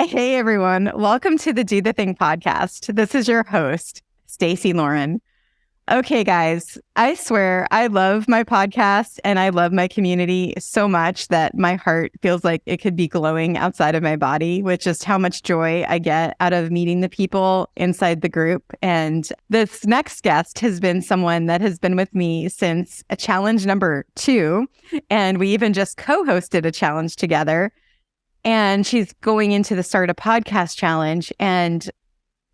Hey everyone, welcome to the Do the Thing podcast. This is your host, Stacey Lauren. Okay guys, I swear I love my podcast and I love my community so much that my heart feels like it could be glowing outside of my body with just how much joy I get out of meeting the people inside the group. And this next guest has been someone that has been with me since a challenge number 2. And we even just co-hosted a challenge together. And she's going into the Start a Podcast challenge. And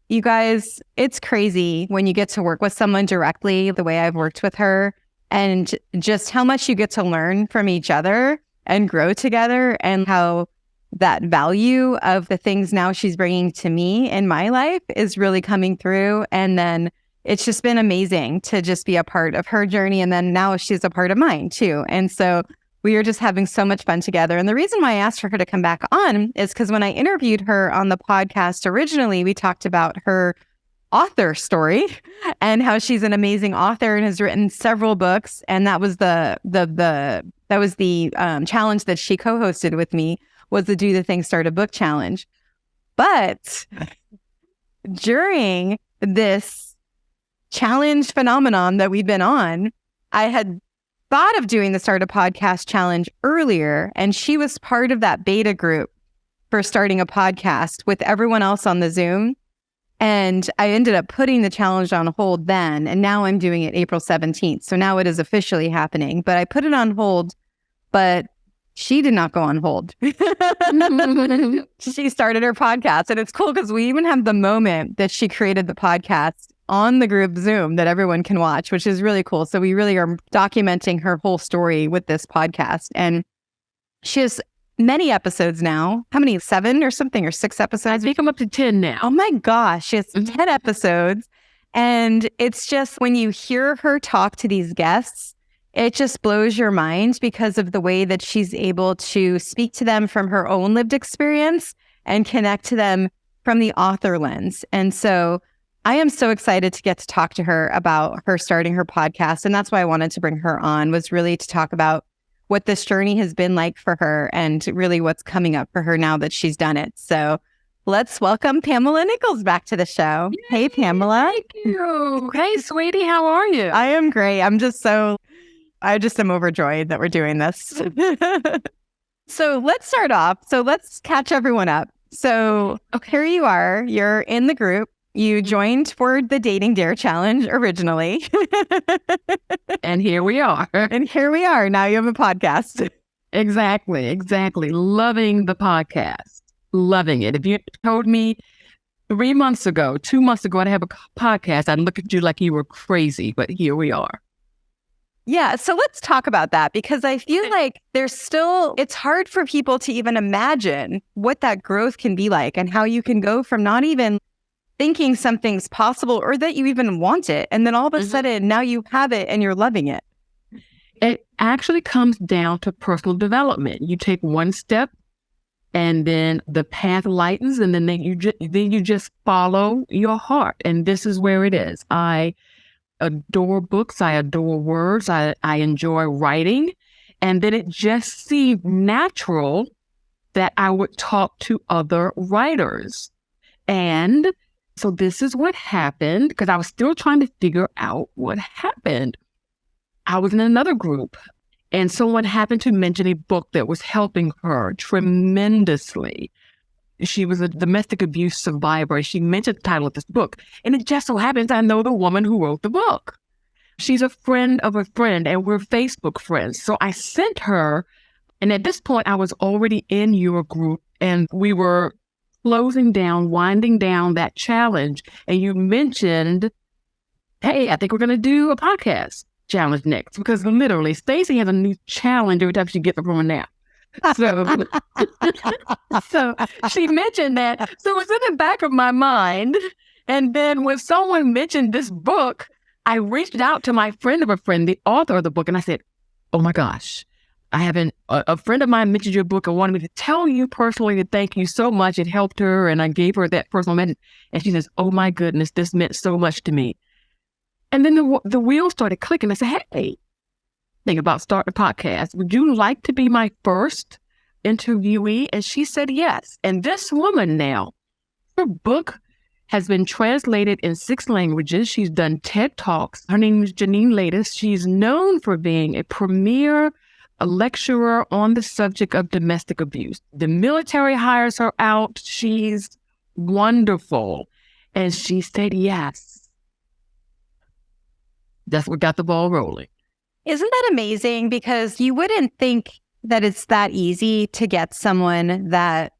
you guys, it's crazy when you get to work with someone directly the way I've worked with her and just how much you get to learn from each other and grow together and how that value of the things now she's bringing to me in my life is really coming through. And then it's just been amazing to just be a part of her journey. And then now she's a part of mine too. And so we are just having so much fun together. And the reason why I asked for her to come back on is because when I interviewed her on the podcast originally, we talked about her author story and how she's an amazing author and has written several books. And that was the challenge that she co-hosted with me, was the Do the Thing Start a Book challenge. But during this challenge phenomenon that we've been on, I had thought of doing the Start a Podcast challenge earlier, and she was part of that beta group for starting a podcast with everyone else on the Zoom. And I ended up putting the challenge on hold then, and now I'm doing it April 17th. So now it is officially happening, but I put it on hold, but she did not go on hold. She started her podcast, and it's cool because we even have the moment that she created the podcast on the group Zoom that everyone can watch, which is really cool. So we really are documenting her whole story with this podcast. And she has many episodes now. How many? 7 or something, or 6 episodes? I think I'm up to 10 now. Oh my gosh. She has 10 episodes. And it's just when you hear her talk to these guests, it just blows your mind because of the way that she's able to speak to them from her own lived experience and connect to them from the author lens. And so I am so excited to get to talk to her about her starting her podcast. And that's why I wanted to bring her on, was really to talk about what this journey has been like for her and really what's coming up for her now that she's done it. So let's welcome Pamela Nichols back to the show. Yay, hey, Pamela. Thank you. Hey, sweetie, how are you? I am great. I just am overjoyed that we're doing this. So let's start off. So let's catch everyone up. So here you are. You're in the group. You joined for the Dating Dare Challenge originally. And here we are. Now you have a podcast. Exactly. Loving the podcast. Loving it. If you told me 2 months ago, I'd have a podcast, I'd look at you like you were crazy, but here we are. Yeah. So let's talk about that, because I feel like it's hard for people to even imagine what that growth can be like and how you can go from not even thinking something's possible or that you even want it, and then all of a sudden now you have it and you're loving it. It actually comes down to personal development. You take one step and then the path lightens, and then you just follow your heart. And this is where it is. I adore books. I adore words. I enjoy writing. And then it just seemed natural that I would talk to other writers. And so this is what happened, because I was still trying to figure out what happened. I was in another group, and someone happened to mention a book that was helping her tremendously. She was a domestic abuse survivor. She mentioned the title of this book, and it just so happens I know the woman who wrote the book. She's a friend of a friend, and we're Facebook friends. So I sent her, and at this point, I was already in your group, and we were winding down that challenge. And you mentioned, hey, I think we're going to do a podcast challenge next, because literally Stacey has a new challenge every time she gets up from a nap. So, so she mentioned that. So it's in the back of my mind. And then when someone mentioned this book, I reached out to my friend of a friend, the author of the book, and I said, oh my gosh, a friend of mine mentioned your book and wanted me to tell you personally to thank you so much. It helped her. And I gave her that personal message. And she says, oh my goodness, this meant so much to me. And then the wheels started clicking. I said, hey, think about starting a podcast. Would you like to be my first interviewee, and she said yes. And this woman now, her book has been translated in 6 languages. She's done TED Talks. Her name is Janine Latest. She's known for being a premier lecturer on the subject of domestic abuse. The military hires her out. She's wonderful. And she said yes. That's what got the ball rolling. Isn't that amazing? Because you wouldn't think that it's that easy to get someone that,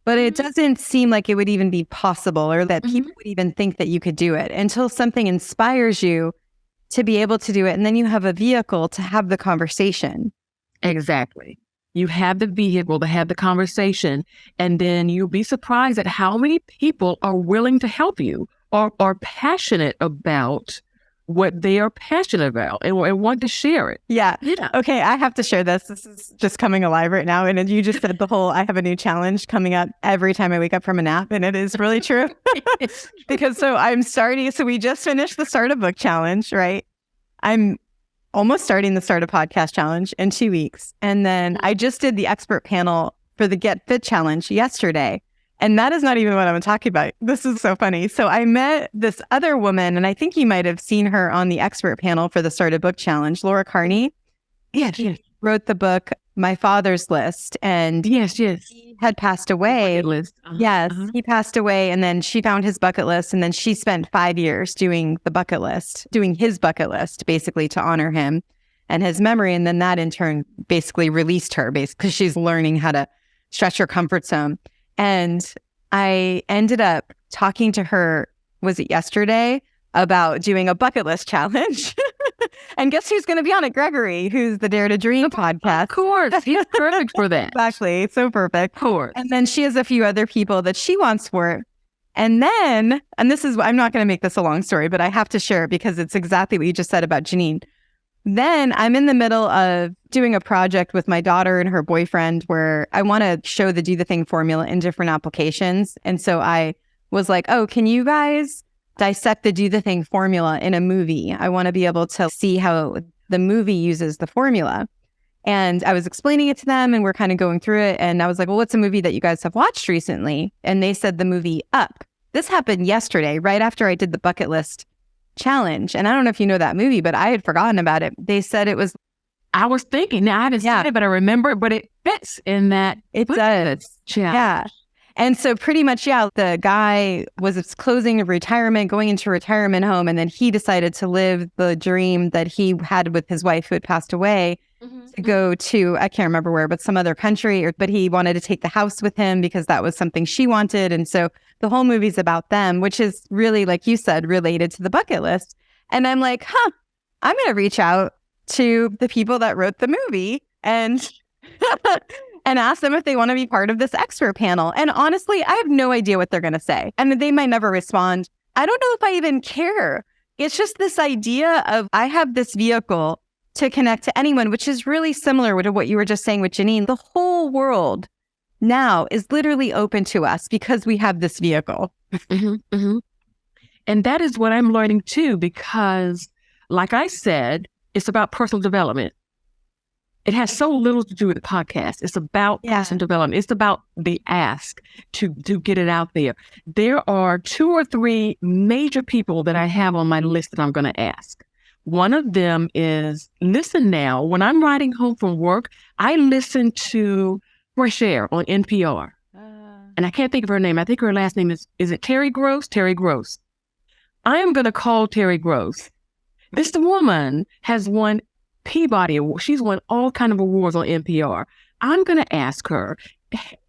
but it doesn't seem like it would even be possible or that people would even think that you could do it until something inspires you to be able to do it. And then you have a vehicle to have the conversation. Exactly. You have the vehicle to have the conversation, and then you'll be surprised at how many people are willing to help you or are passionate about what they are passionate about and want to share it. Yeah. Yeah. Okay, I have to share this. This is just coming alive right now. And you just said the whole, I have a new challenge coming up every time I wake up from a nap. And it is really true. Because so we just finished the Start a Book Challenge, right? I'm almost starting the Start a Podcast Challenge in 2 weeks. And then I just did the expert panel for the Get Fit Challenge yesterday. And that is not even what I'm talking about. This is so funny. So I met this other woman, and I think you might have seen her on the expert panel for the Start a Book Challenge, Laura Carney. Yes. She wrote the book, My Father's List. And Yes. he had passed away. List. Yes, he passed away, and then she found his bucket list, and then she spent 5 years doing his bucket list, basically to honor him and his memory. And then that in turn basically released her, because she's learning how to stretch her comfort zone. And I ended up talking to her, was it yesterday, about doing a bucket list challenge. And guess who's going to be on it? Gregory, who's the Dare to Dream podcast. Of course. He's perfect for that. Exactly. So perfect. Of course. And then she has a few other people that she wants for it. And then, and this is, I'm not going to make this a long story, but I have to share it because it's exactly what you just said about Janine. Then I'm in the middle of doing a project with my daughter and her boyfriend where I want to show the Do the Thing formula in different applications. And so I was like, oh, can you guys dissect the Do the Thing formula in a movie? I want to be able to see how the movie uses the formula. And I was explaining it to them and we're kind of going through it. And I was like, well, what's a movie that you guys have watched recently? And they said the movie Up. This happened yesterday, right after I did the bucket list challenge. And I don't know if you know that movie, but I had forgotten about it. They said it was... I was thinking, now I haven't seen it, but I remember it, but it fits in that. It does. Challenge. Yeah. And so pretty much, the guy was closing retirement, going into a retirement home. And then he decided to live the dream that he had with his wife who had passed away to go to, I can't remember where, but some other country. But he wanted to take the house with him because that was something she wanted. And so the whole movie's about them, which is really, like you said, related to the bucket list. And I'm like, I'm going to reach out to the people that wrote the movie and and ask them if they want to be part of this expert panel. And honestly, I have no idea what they're going to say. And they might never respond. I don't know if I even care. It's just this idea of I have this vehicle to connect to anyone, which is really similar to what you were just saying with Janine. The whole world now is literally open to us because we have this vehicle. And that is what I'm learning too, because like I said, it's about personal development. It has so little to do with the podcast. It's about personal development. It's about the ask to get it out there. There are 2 or 3 major people that I have on my list that I'm going to ask. One of them is, listen now, when I'm riding home from work, I listen to Fresh Air on NPR. And I can't think of her name. I think her last name is it Terry Gross? Terry Gross. I am going to call Terry Gross. This woman has won Peabody Award. She's won all kind of awards on NPR. I'm going to ask her,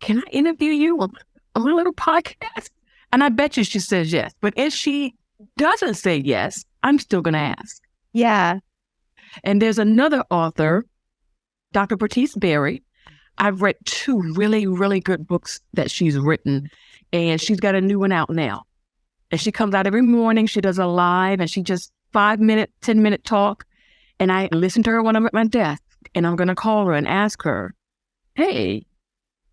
can I interview you on my little podcast? And I bet you she says yes. But if she doesn't say yes, I'm still going to ask. Yeah. And there's another author, Dr. Bertice Berry. I've read 2 really, really good books that she's written. And she's got a new one out now. And she comes out every morning. She does a live and she just 5-minute, 10-minute talk. And I listen to her when I'm at my desk. And I'm going to call her and ask her, hey,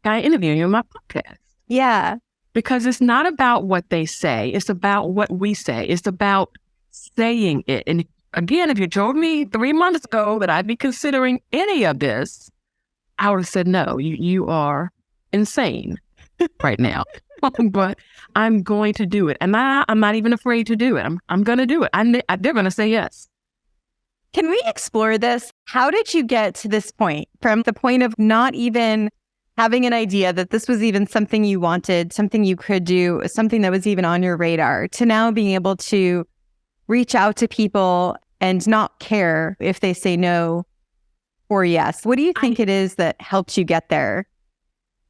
can I interview you on my podcast? Yeah. Because it's not about what they say. It's about what we say. It's about saying it. And again, if you told me 3 months ago that I'd be considering any of this, I would have said, no, you are insane right now. But I'm going to do it. And I'm not even afraid to do it. I'm going to do it. They're going to say yes. Can we explore this? How did you get to this point, from the point of not even having an idea that this was even something you wanted, something you could do, something that was even on your radar, to now being able to reach out to people and not care if they say no or yes? What do you think it is that helped you get there?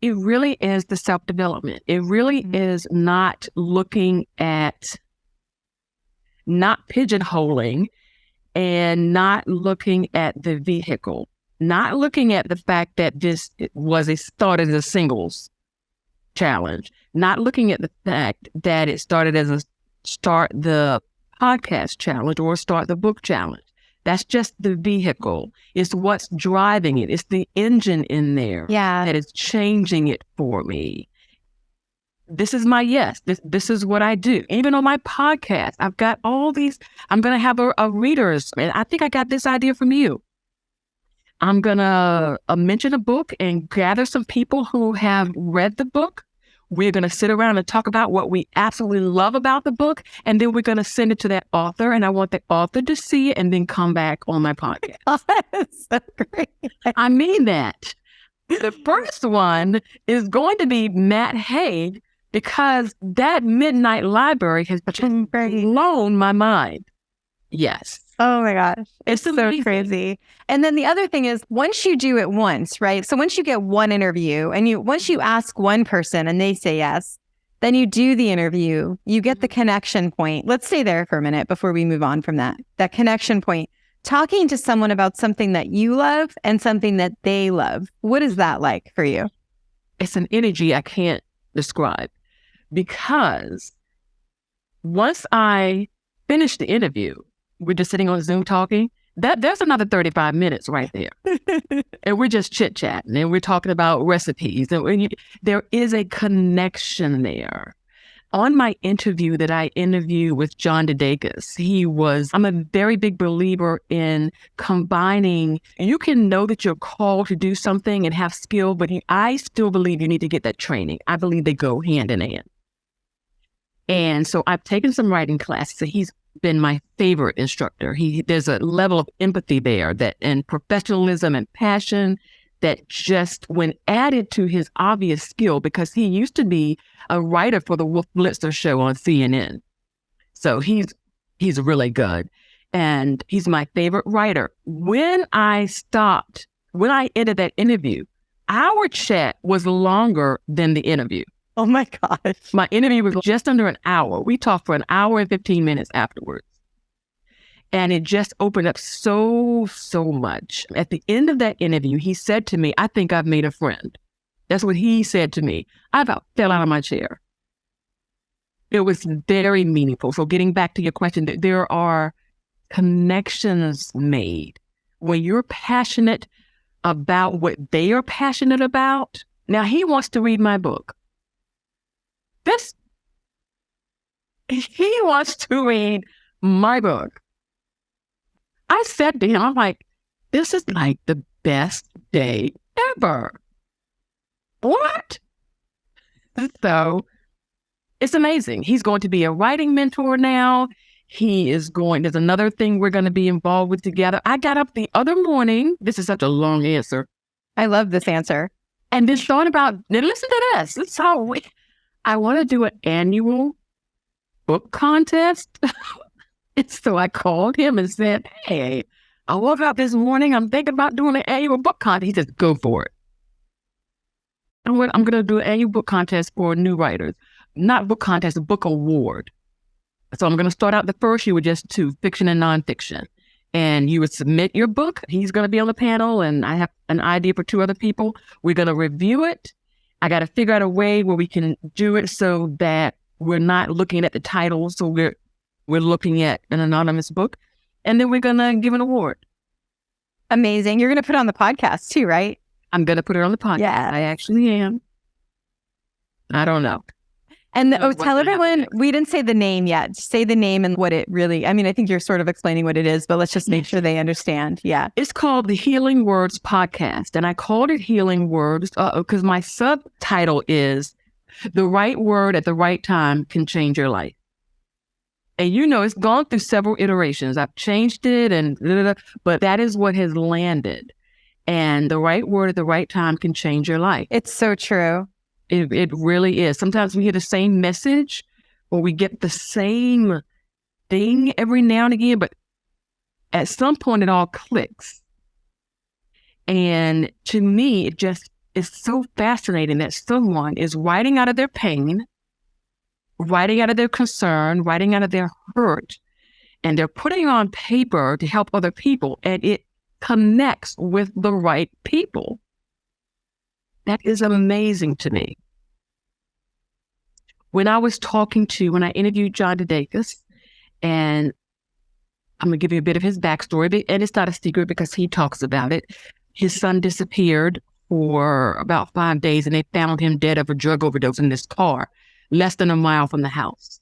It really is the self-development. It really is not looking at, not pigeonholing, and not looking at the vehicle, not looking at the fact that this started as a singles challenge, not looking at the fact that it started as a start the podcast challenge or start the book challenge. That's just the vehicle. It's what's driving it. It's the engine in there that is changing it for me. This is my yes. This is what I do. Even on my podcast, I've got all these. I'm going to have a readers. And I think I got this idea from you. I'm going to mention a book and gather some people who have read the book. We're going to sit around and talk about what we absolutely love about the book. And then we're going to send it to that author. And I want the author to see it and then come back on my podcast. Oh, that's so great. I mean that. The first one is going to be Matt Haig, because that Midnight Library has blown my mind. Yes. Oh my gosh. It's so crazy. And then the other thing is, once you do it once, right? So once you get one interview and once you ask one person and they say yes, then you do the interview, you get the connection point. Let's stay there for a minute before we move on from that connection point. Talking to someone about something that you love and something that they love. What is that like for you? It's an energy I can't describe, because once I finish the interview, we're just sitting on Zoom talking, there's another 35 minutes right there. And we're just chit-chatting and we're talking about recipes. And there is a connection there. On my interview that I interviewed with John Dedegas, I'm a very big believer in combining. You can know that you're called to do something and have skill, but I still believe you need to get that training. I believe they go hand in hand. And so I've taken some writing classes, and he's been my favorite instructor. There's a level of empathy there, and professionalism and passion that just, when added to his obvious skill, because he used to be a writer for the Wolf Blitzer show on CNN. So he's really good. And he's my favorite writer. When I ended that interview, our chat was longer than the interview. Oh my gosh. My interview was just under an hour. We talked for an hour and 15 minutes afterwards. And it just opened up so much. At the end of that interview, he said to me, I think I've made a friend. That's what he said to me. I about fell out of my chair. It was very meaningful. So getting back to your question, there are connections made. When you're passionate about what they are passionate about. Now, he wants to read my book. He wants to read my book. I sat down, I'm like, this is like the best day ever. What? So it's amazing. He's going to be a writing mentor now. There's another thing we're going to be involved with together. I got up the other morning. This is such a long answer. I love this answer. And then thought about, listen to this. This is how I want to do an annual book contest. And so I called him and said, hey, I woke up this morning. I'm thinking about doing an annual book contest. He said, go for it. I'm going to do an annual book contest for new writers. Not book contest, a book award. So I'm going to start out the first year with just 2, fiction and nonfiction. And you would submit your book. He's going to be on the panel, and I have an idea for 2 other people. We're going to review it. I got to figure out a way where we can do it so that we're not looking at the title. So we're looking at an anonymous book, and then we're going to give an award. Amazing. You're going to put it on the podcast too, right? I'm going to put it on the podcast. Yeah. I actually am. I don't know. And tell everyone, we didn't say the name yet. Say the name and what it really, I mean, I think you're sort of explaining what it is, but let's just make sure they understand. Yeah. It's called the Healing Words Podcast. And I called it Healing Words because my subtitle is The Right Word at the Right Time Can Change Your Life. And it's gone through several iterations. I've changed it but that is what has landed. And the right word at the right time can change your life. It's so true. It really is. Sometimes we hear the same message or we get the same thing every now and again, but at some point it all clicks. And to me, it just is so fascinating that someone is writing out of their pain, writing out of their concern, writing out of their hurt, and they're putting on paper to help other people, and it connects with the right people. That is amazing to me. When I interviewed John Didakis, and I'm going to give you a bit of his backstory, and it's not a secret because he talks about it. His son disappeared for about 5 days, and they found him dead of a drug overdose in this car, less than a mile from the house.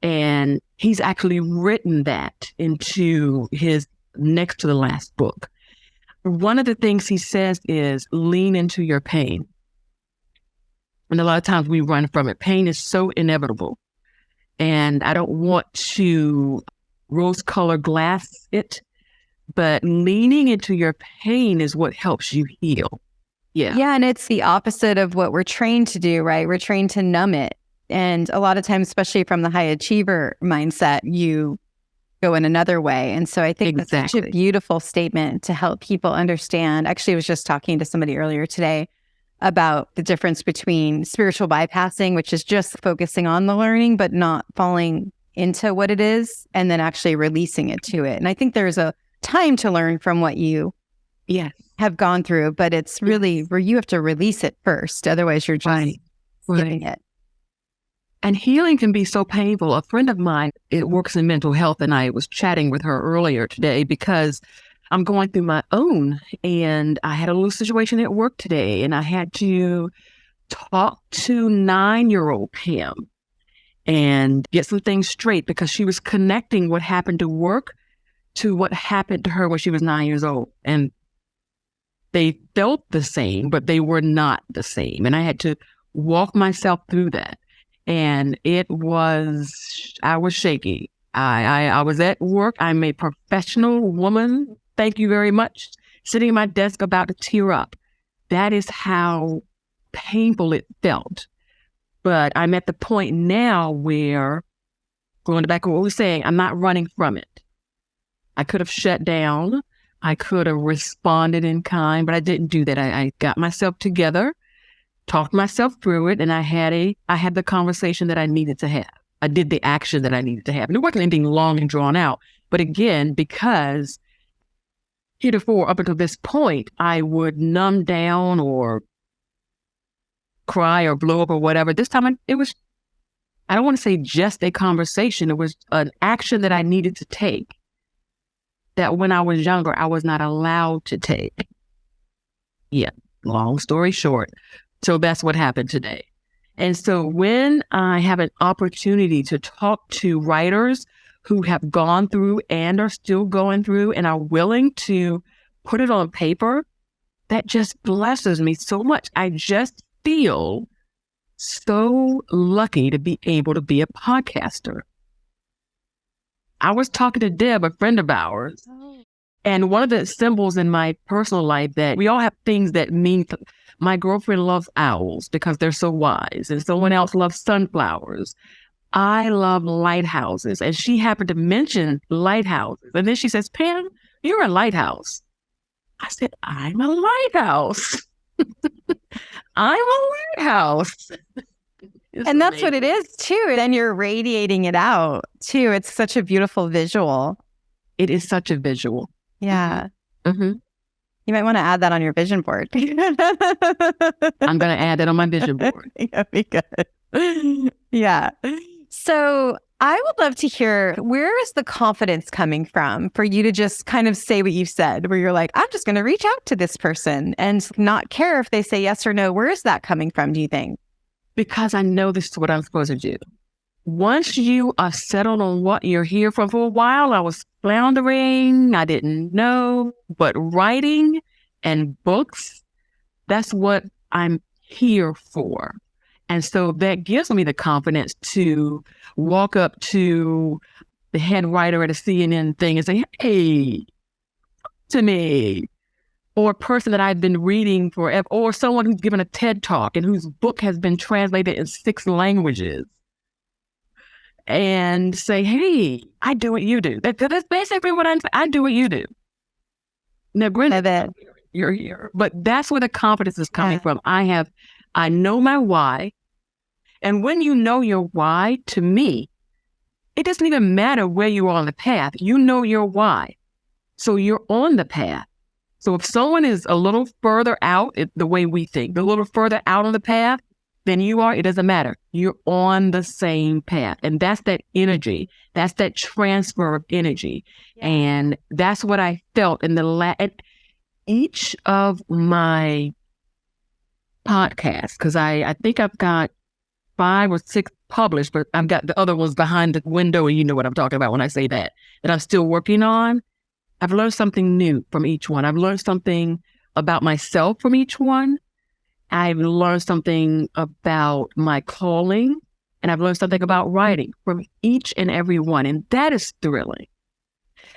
And he's actually written that into his next to the last book. One of the things he says is lean into your pain. And a lot of times we run from it. Pain is so inevitable. And I don't want to rose-colored glass it, but leaning into your pain is what helps you heal. Yeah. Yeah. And it's the opposite of what we're trained to do, right? We're trained to numb it. And a lot of times, especially from the high achiever mindset, you go in another way. And so I think that's such a beautiful statement to help people understand. Actually, I was just talking to somebody earlier today about the difference between spiritual bypassing, which is just focusing on the learning, but not falling into what it is, and then actually releasing it to it. And I think there's a time to learn from what you have gone through, but it's really where you have to release it first. Otherwise, you're just getting it. And healing can be so painful. A friend of mine, it works in mental health, and I was chatting with her earlier today because I'm going through my own, and I had a little situation at work today, and I had to talk to 9-year-old Pam and get some things straight because she was connecting what happened to work to what happened to her when she was 9 years old. And they felt the same, but they were not the same. And I had to walk myself through that. And I was shaky. I was at work. I'm a professional woman. Thank you very much. Sitting at my desk about to tear up. That is how painful it felt. But I'm at the point now where, going back to what we were saying, I'm not running from it. I could have shut down. I could have responded in kind, but I didn't do that. I got myself together, talked myself through it, and I had the conversation that I needed to have. I did the action that I needed to have. And it wasn't anything long and drawn out. But again, because heretofore, up until this point, I would numb down or cry or blow up or whatever. This time it was, I don't want to say just a conversation. It was an action that I needed to take that when I was younger, I was not allowed to take. Yeah, long story short. So that's what happened today. And so when I have an opportunity to talk to writers who have gone through and are still going through and are willing to put it on paper, that just blesses me so much. I just feel so lucky to be able to be a podcaster. I was talking to Deb, a friend of ours, and one of the symbols in my personal life that we all have things that mean. My girlfriend loves owls because they're so wise, and someone else loves sunflowers. I love lighthouses, and she happened to mention lighthouses. And then she says, Pam, you're a lighthouse. I said, I'm a lighthouse. I'm a lighthouse. And that's what it is too. And you're radiating it out too. It's such a beautiful visual. It is such a visual. Yeah. Mm-hmm. You might want to add that on your vision board. I'm going to add that on my vision board. That'd be good. Yeah. So I would love to hear, where is the confidence coming from for you to just kind of say what you've said, where you're like, I'm just going to reach out to this person and not care if they say yes or no. Where is that coming from, do you think? because I know this is what I'm supposed to do. Once you are settled on what you're here for a while, I was floundering. I didn't know, but writing and books, that's what I'm here for. And so that gives me the confidence to walk up to the head writer at a CNN thing and say, hey, to me, or a person that I've been reading forever, or someone who's given a TED Talk and whose book has been translated in 6 languages, and say, hey, I do what you do. That's basically what I'm saying. I do what you do. Now, Brenda, you're here. But that's where the confidence is coming from. I know my why. And when you know your why, to me, it doesn't even matter where you are on the path. You know your why. So you're on the path. So if someone is a little further out, the way we think, a little further out on the path than you are, it doesn't matter. You're on the same path. And that's that energy. That's that transfer of energy. Yeah. And that's what I felt in each of my podcasts, because I think I've got 5 or 6 published, but I've got the other ones behind the window, and you know what I'm talking about when I say that I'm still working on. I've learned something new from each one. I've learned something about myself from each one. I've learned something about my calling, and I've learned something about writing from each and every one, and that is thrilling.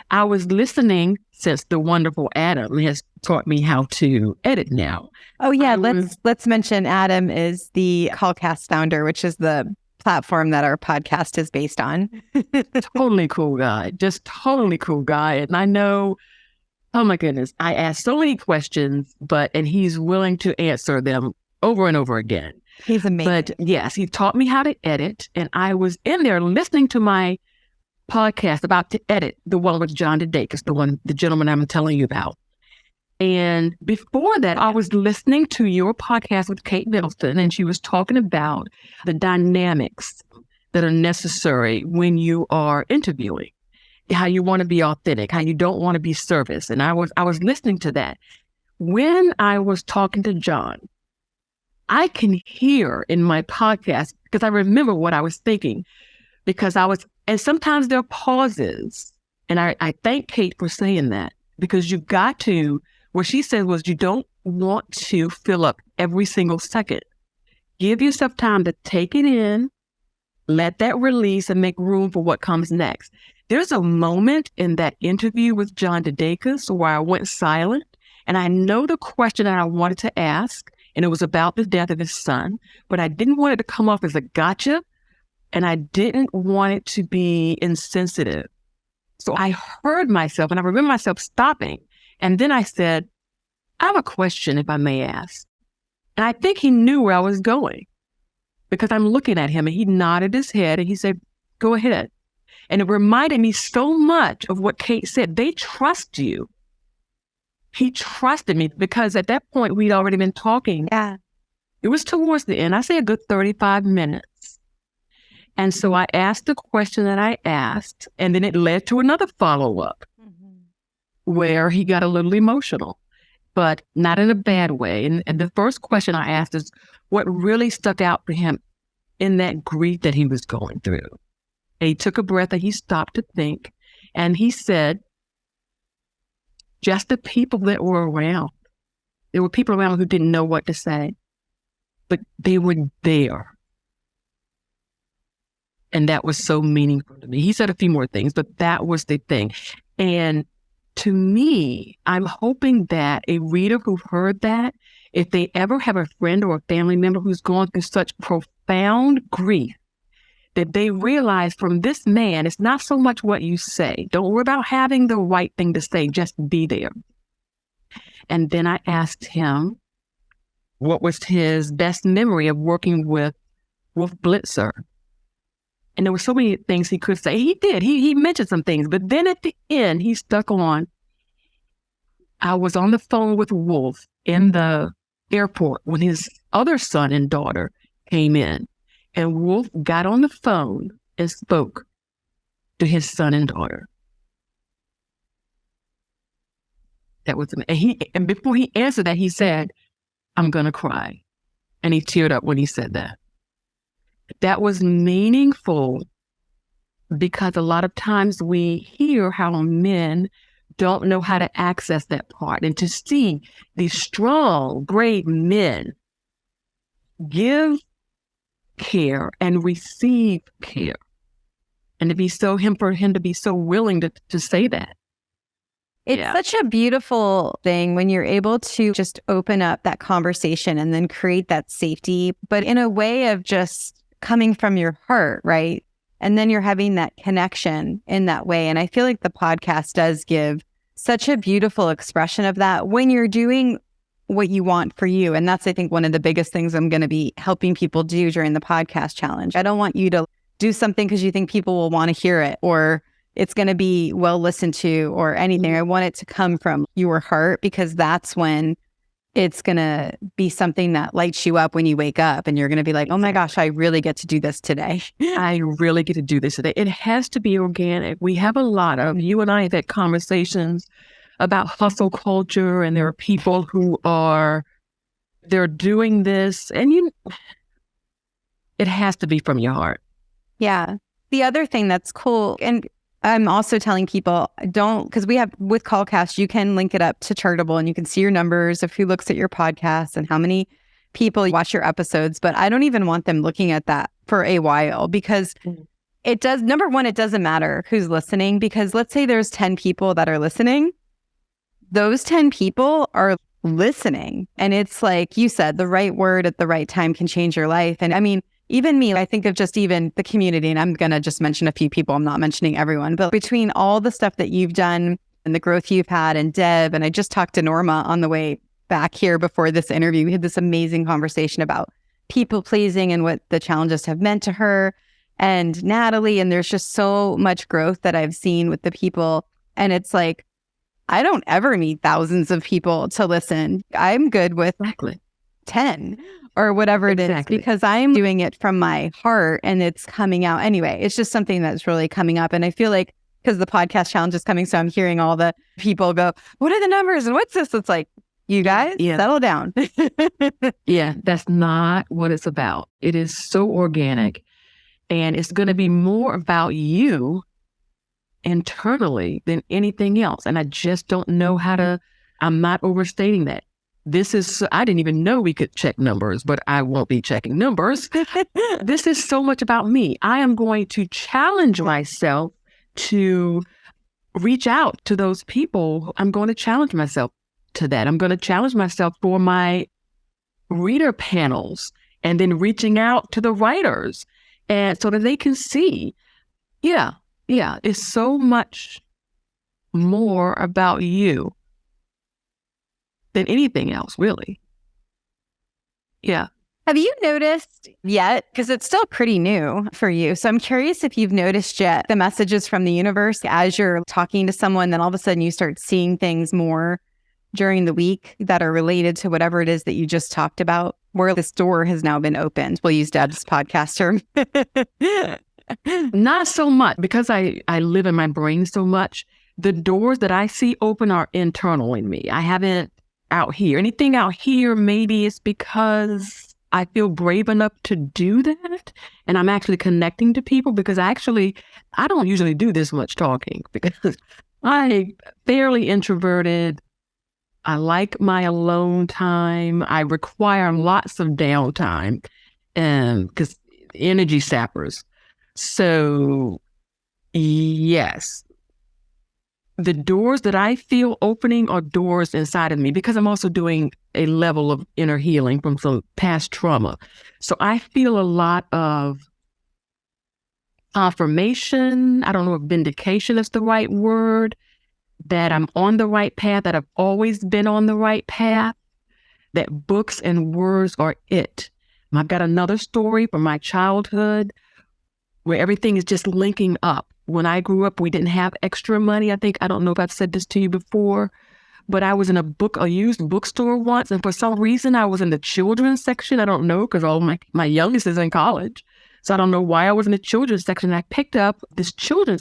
I was listening, since the wonderful Adam has taught me how to edit now. Oh yeah, let's mention Adam is the Callcast founder, which is the platform that our podcast is based on. Totally cool guy, just totally cool guy. And I know, oh my goodness, I asked so many questions, and he's willing to answer them over and over again. He's amazing. But yes, he taught me how to edit. And I was in there listening to my podcast about to edit the one with John Didakis, the gentleman I'm telling you about. And before that, I was listening to your podcast with Kate Middleton, and she was talking about the dynamics that are necessary when you are interviewing, how you want to be authentic, how you don't want to be service. And I was listening to that. When I was talking to John, I can hear in my podcast, because I remember what I was thinking, and sometimes there are pauses. And I thank Kate for saying that, because you've got to, what she said was, you don't want to fill up every single second. Give yourself time to take it in, let that release, and make room for what comes next. There's a moment in that interview with John Didakis where I went silent, and I know the question that I wanted to ask, and it was about the death of his son, but I didn't want it to come off as a gotcha, and I didn't want it to be insensitive. So I heard myself, and I remember myself stopping. And then I said, I have a question, if I may ask. And I think he knew where I was going, because I'm looking at him, and he nodded his head and he said, go ahead. And it reminded me so much of what Kate said. They trust you. He trusted me, because at that point we'd already been talking. Yeah. It was towards the end. I say a good 35 minutes. And so I asked the question that I asked, and then it led to another follow-up where he got a little emotional, but not in a bad way. And the first question I asked is what really stuck out for him in that grief that he was going through. And he took a breath and he stopped to think. And he said, just the people that were around. There were people around who didn't know what to say, but they were there. And that was so meaningful to me. He said a few more things, but that was the thing. And to me, I'm hoping that a reader who heard that, if they ever have a friend or a family member who's gone through such profound grief, that they realize from this man, it's not so much what you say. Don't worry about having the right thing to say, just be there. And then I asked him what was his best memory of working with Wolf Blitzer. And there were so many things he could say. He did. He mentioned some things. But then at the end, he stuck on, I was on the phone with Wolf in the airport when his other son and daughter came in. And Wolf got on the phone and spoke to his son and daughter. That was amazing. And before he answered that, he said, I'm going to cry. And he teared up when he said that. that was meaningful because a lot of times we hear how men don't know how to access that part. And to see these strong, brave men give care and receive care, and to be for him to be so willing to say that. It's such a beautiful thing when you're able to just open up that conversation and then create that safety, but in a way of just coming from your heart, right? And then you're having that connection in that way. And I feel like the podcast does give such a beautiful expression of that when you're doing what you want for you. And that's, I think, one of the biggest things I'm going to be helping people do during the podcast challenge. I don't want you to do something because you think people will want to hear it or it's going to be well listened to or anything. I want it to come from your heart, because that's when it's going to be something that lights you up when you wake up and you're going to be like, oh my gosh, I really get to do this today. I really get to do this today. It has to be organic. We have a lot of, you and I have had conversations about hustle culture, and there are people who they're doing this, and it has to be from your heart. Yeah. The other thing that's cool, and I'm also telling people, because we have with Callcast, you can link it up to Chartable and you can see your numbers of who looks at your podcast and how many people watch your episodes. But I don't even want them looking at that for a while, because number one, it doesn't matter who's listening, because let's say there's 10 people that are listening. Those 10 people are listening. And it's like you said, the right word at the right time can change your life. And I mean, even me, I think of just even the community, and I'm going to just mention a few people. I'm not mentioning everyone, but between all the stuff that you've done and the growth you've had, and Deb, and I just talked to Norma on the way back here before this interview. We had this amazing conversation about people pleasing and what the challenges have meant to her, and Natalie. And there's just so much growth that I've seen with the people. And it's like, I don't ever need thousands of people to listen. I'm good with 10 or whatever it is, because I'm doing it from my heart and it's coming out anyway. It's just something that's really coming up. And I feel like because the podcast challenge is coming, so I'm hearing all the people go, what are the numbers and what's this? It's like, you guys, settle down. Yeah, that's not what it's about. It is so organic, and it's going to be more about you internally than anything else. And I just don't know I'm not overstating that. I didn't even know we could check numbers, but I won't be checking numbers. This is so much about me. I am going to challenge myself to reach out to those people. I'm going to challenge myself to that. I'm going to challenge myself for my reader panels, and then reaching out to the writers, and so that they can see, it's so much more about you than anything else, really. Yeah. Have you noticed yet, because it's still pretty new for you, so I'm curious if you've noticed yet the messages from the universe as you're talking to someone, then all of a sudden you start seeing things more during the week that are related to whatever it is that you just talked about, where this door has now been opened. We'll use Deb's podcast term. Not so much, because I live in my brain so much. The doors that I see open are internal in me. I haven't out here. Anything out here, maybe it's because I feel brave enough to do that. And I'm actually connecting to people, because I don't usually do this much talking, because I'm fairly introverted. I like my alone time. I require lots of downtime, because energy sappers. So yes, the doors that I feel opening are doors inside of me, because I'm also doing a level of inner healing from some past trauma. So I feel a lot of confirmation. I don't know if vindication is the right word, that I'm on the right path, that I've always been on the right path, that books and words are it. I've got another story from my childhood where everything is just linking up. When I grew up, we didn't have extra money. I don't know if I've said this to you before, but I was in a used bookstore once, and for some reason I was in the children's section. I don't know, because all my youngest is in college. So I don't know why I was in the children's section. I picked up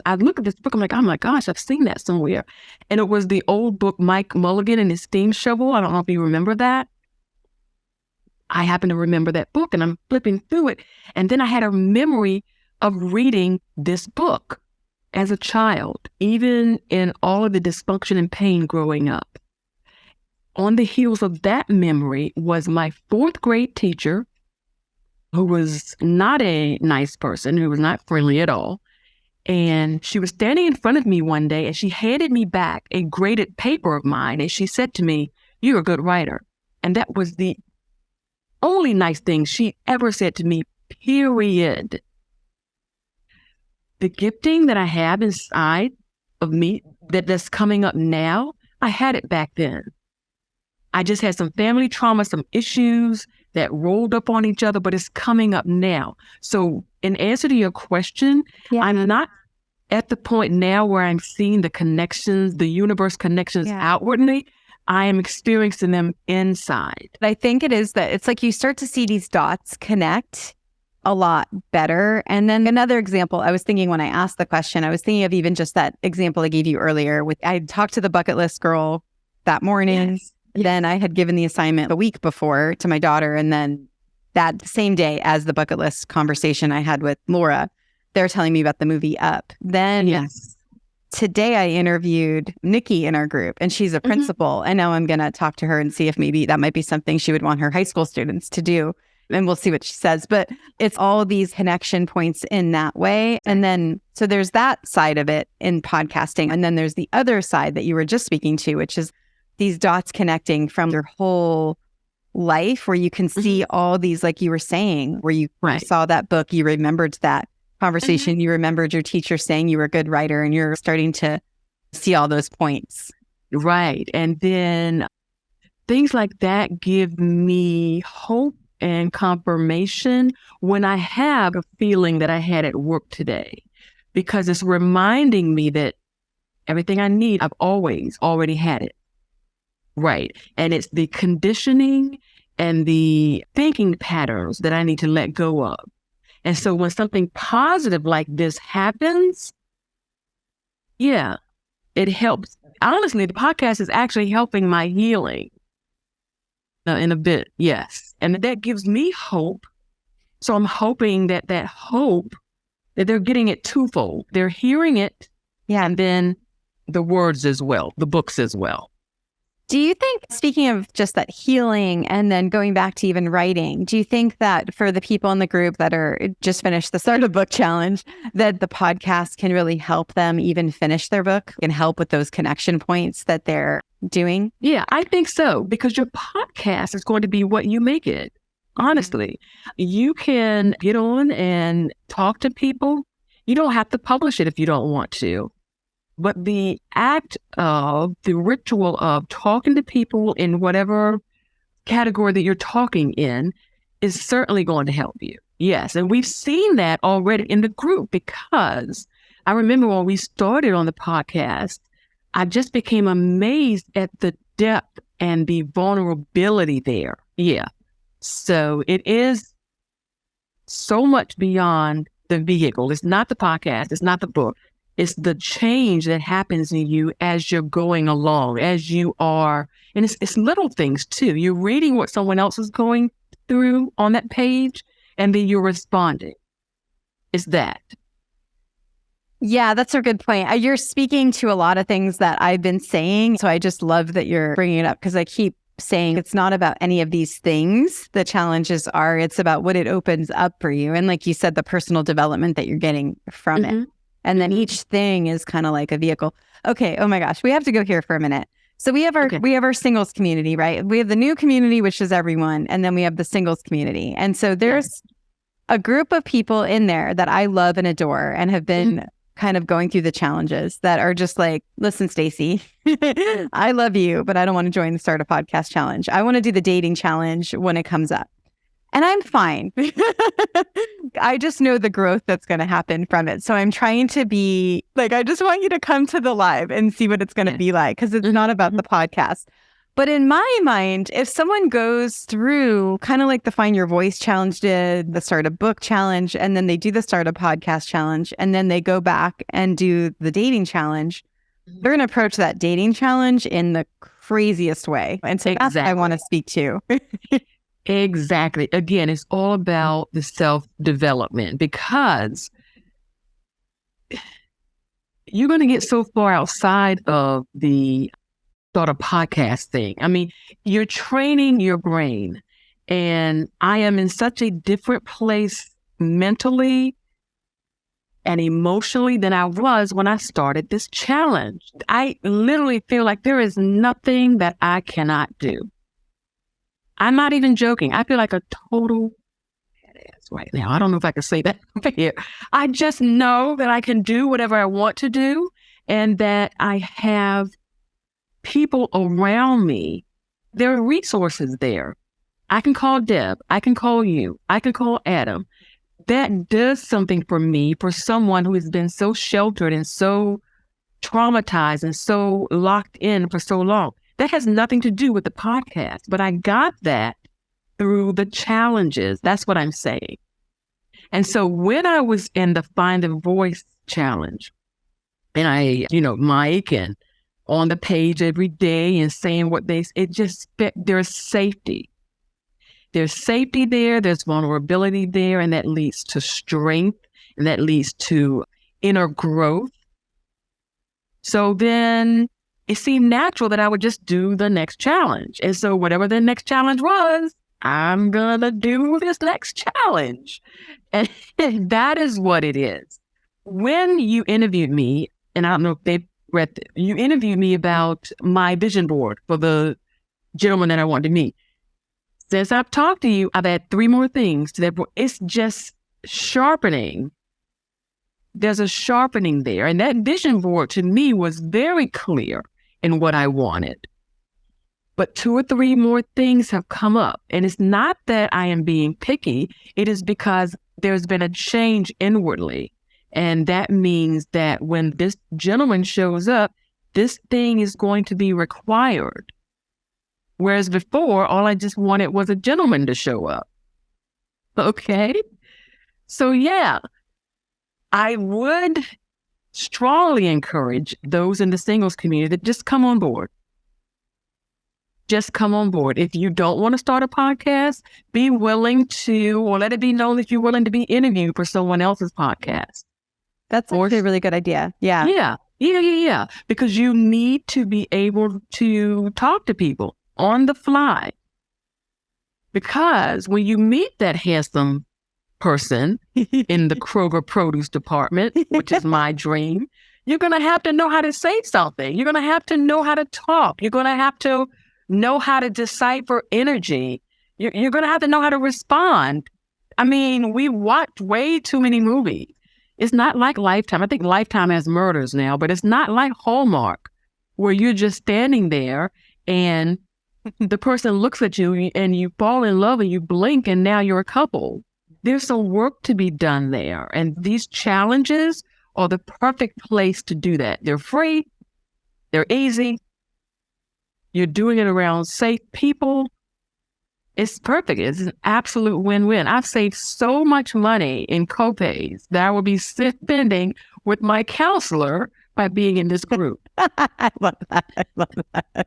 I look at this book, I'm like, oh my gosh, I've seen that somewhere. And it was the old book, Mike Mulligan and his Steam Shovel. I don't know if you remember that. I happen to remember that book and I'm flipping through it. And then I had a memory of reading this book as a child, even in all of the dysfunction and pain growing up. On the heels of that memory was my fourth grade teacher, who was not a nice person, who was not friendly at all. And she was standing in front of me one day and she handed me back a graded paper of mine. And she said to me, "You're a good writer." And that was the only nice thing she ever said to me, period. The gifting that I have inside of me that's coming up now, I had it back then. I just had some family trauma, some issues that rolled up on each other, but it's coming up now. So in answer to your question, I'm not at the point now where I'm seeing the connections, the universe connections outwardly. I am experiencing them inside. I think it is that it's like you start to see these dots connect a lot better. And then another example, I was thinking when I asked the question, I was thinking of even just that example I gave you earlier. I talked to the bucket list girl that morning. Yes. Then I had given the assignment a week before to my daughter. And then that same day as the bucket list conversation I had with Laura, they're telling me about the movie Up. Then today I interviewed Nikki in our group and she's a principal. And now I'm going to talk to her and see if maybe that might be something she would want her high school students to do. And we'll see what she says. But it's all these connection points in that way. And then, so there's that side of it in podcasting. And then there's the other side that you were just speaking to, which is these dots connecting from your whole life where you can see all these, like you were saying, where you saw that book, you remembered that conversation, you remembered your teacher saying you were a good writer, and you're starting to see all those points. Right. And then things like that give me hope and confirmation when I have a feeling that I had at work today, because it's reminding me that everything I need, I've always already had it. Right. And it's the conditioning and the thinking patterns that I need to let go of. And so when something positive like this happens, it helps. Honestly, the podcast is actually helping my healing in a bit. Yes. And that gives me hope. So I'm hoping that hope, that they're getting it twofold. They're hearing it. Yeah. And then the words as well, the books as well. Do you think, speaking of just that healing and then going back to even writing, do you think that for the people in the group that are just finished the Start a Book Challenge, that the podcast can really help them even finish their book and help with those connection points that they're doing? Yeah, I think so, because your podcast is going to be what you make it. Honestly, you can get on and talk to people. You don't have to publish it if you don't want to. But the act of, the ritual of talking to people in whatever category that you're talking in is certainly going to help you. Yes. And we've seen that already in the group, because I remember when we started on the podcast, I just became amazed at the depth and the vulnerability there. Yeah. So it is so much beyond the vehicle. It's not the podcast. It's not the book. It's the change that happens in you as you're going along, as you are. And it's little things too. You're reading what someone else is going through on that page, and then you're responding. It's that. Yeah, that's a good point. You're speaking to a lot of things that I've been saying. So I just love that you're bringing it up, because I keep saying it's not about any of these things. The challenges are, it's about what it opens up for you. And like you said, the personal development that you're getting from it. And then each thing is kind of like a vehicle. Okay. Oh my gosh. We have to go here for a minute. So we have our singles community, right? We have the new community, which is everyone. And then we have the singles community. And so there's a group of people in there that I love and adore and have been kind of going through the challenges that are just like, listen, Stacey, I love you, but I don't want to join the Start a Podcast Challenge. I want to do the dating challenge when it comes up. And I'm fine. I just know the growth that's going to happen from it. So I'm trying to be like, I just want you to come to the live and see what it's going to be like, because it's not about the podcast. But in my mind, if someone goes through kind of like the Find Your Voice Challenge did, the Start a Book Challenge, and then they do the Start a Podcast Challenge, and then they go back and do the dating challenge, they're going to approach that dating challenge in the craziest way. And so that's what I want to speak to. Exactly. Again, it's all about the self-development, because you're going to get so far outside of the sort of podcast thing. I mean, you're training your brain, and I am in such a different place mentally and emotionally than I was when I started this challenge. I literally feel like there is nothing that I cannot do. I'm not even joking. I feel like a total badass right now. I don't know if I can say that over here. I just know that I can do whatever I want to do, and that I have people around me. There are resources there. I can call Deb. I can call you. I can call Adam. That does something for me, for someone who has been so sheltered and so traumatized and so locked in for so long. That has nothing to do with the podcast, but I got that through the challenges. That's what I'm saying. And so when I was in the Find a Voice challenge, and I, mic and on the page every day and saying there's safety. There's safety there, there's vulnerability there, and that leads to strength, and that leads to inner growth. So then it seemed natural that I would just do the next challenge. And so whatever the next challenge was, I'm gonna do this next challenge. And that is what it is. When you interviewed me, and I don't know if they've read it, you interviewed me about my vision board for the gentleman that I wanted to meet. Since I've talked to you, I've had 3 more things to that board. It's just sharpening. There's a sharpening there. And that vision board to me was very clear in what I wanted. But 2 or 3 more things have come up. And it's not that I am being picky. It is because there's been a change inwardly. And that means that when this gentleman shows up, this thing is going to be required. Whereas before, all I just wanted was a gentleman to show up. Okay? So yeah, I would strongly encourage those in the singles community to just come on board. Just come on board. If you don't want to start a podcast, be willing to, or let it be known that you're willing to be interviewed for someone else's podcast. That's actually a really good idea. Yeah. Yeah. Because you need to be able to talk to people on the fly. Because when you meet that handsome person in the Kroger produce department, which is my dream, you're going to have to know how to say something. You're going to have to know how to talk. You're going to have to know how to decipher energy. You're going to have to know how to respond. I mean, we watched way too many movies. It's not like Lifetime. I think Lifetime has murders now, but it's not like Hallmark, where you're just standing there and the person looks at you and you fall in love and you blink and now you're a couple. There's some work to be done there. And these challenges are the perfect place to do that. They're free. They're easy. You're doing it around safe people. It's perfect. It's an absolute win-win. I've saved so much money in copays that I will be spending with my counselor by being in this group. I love that.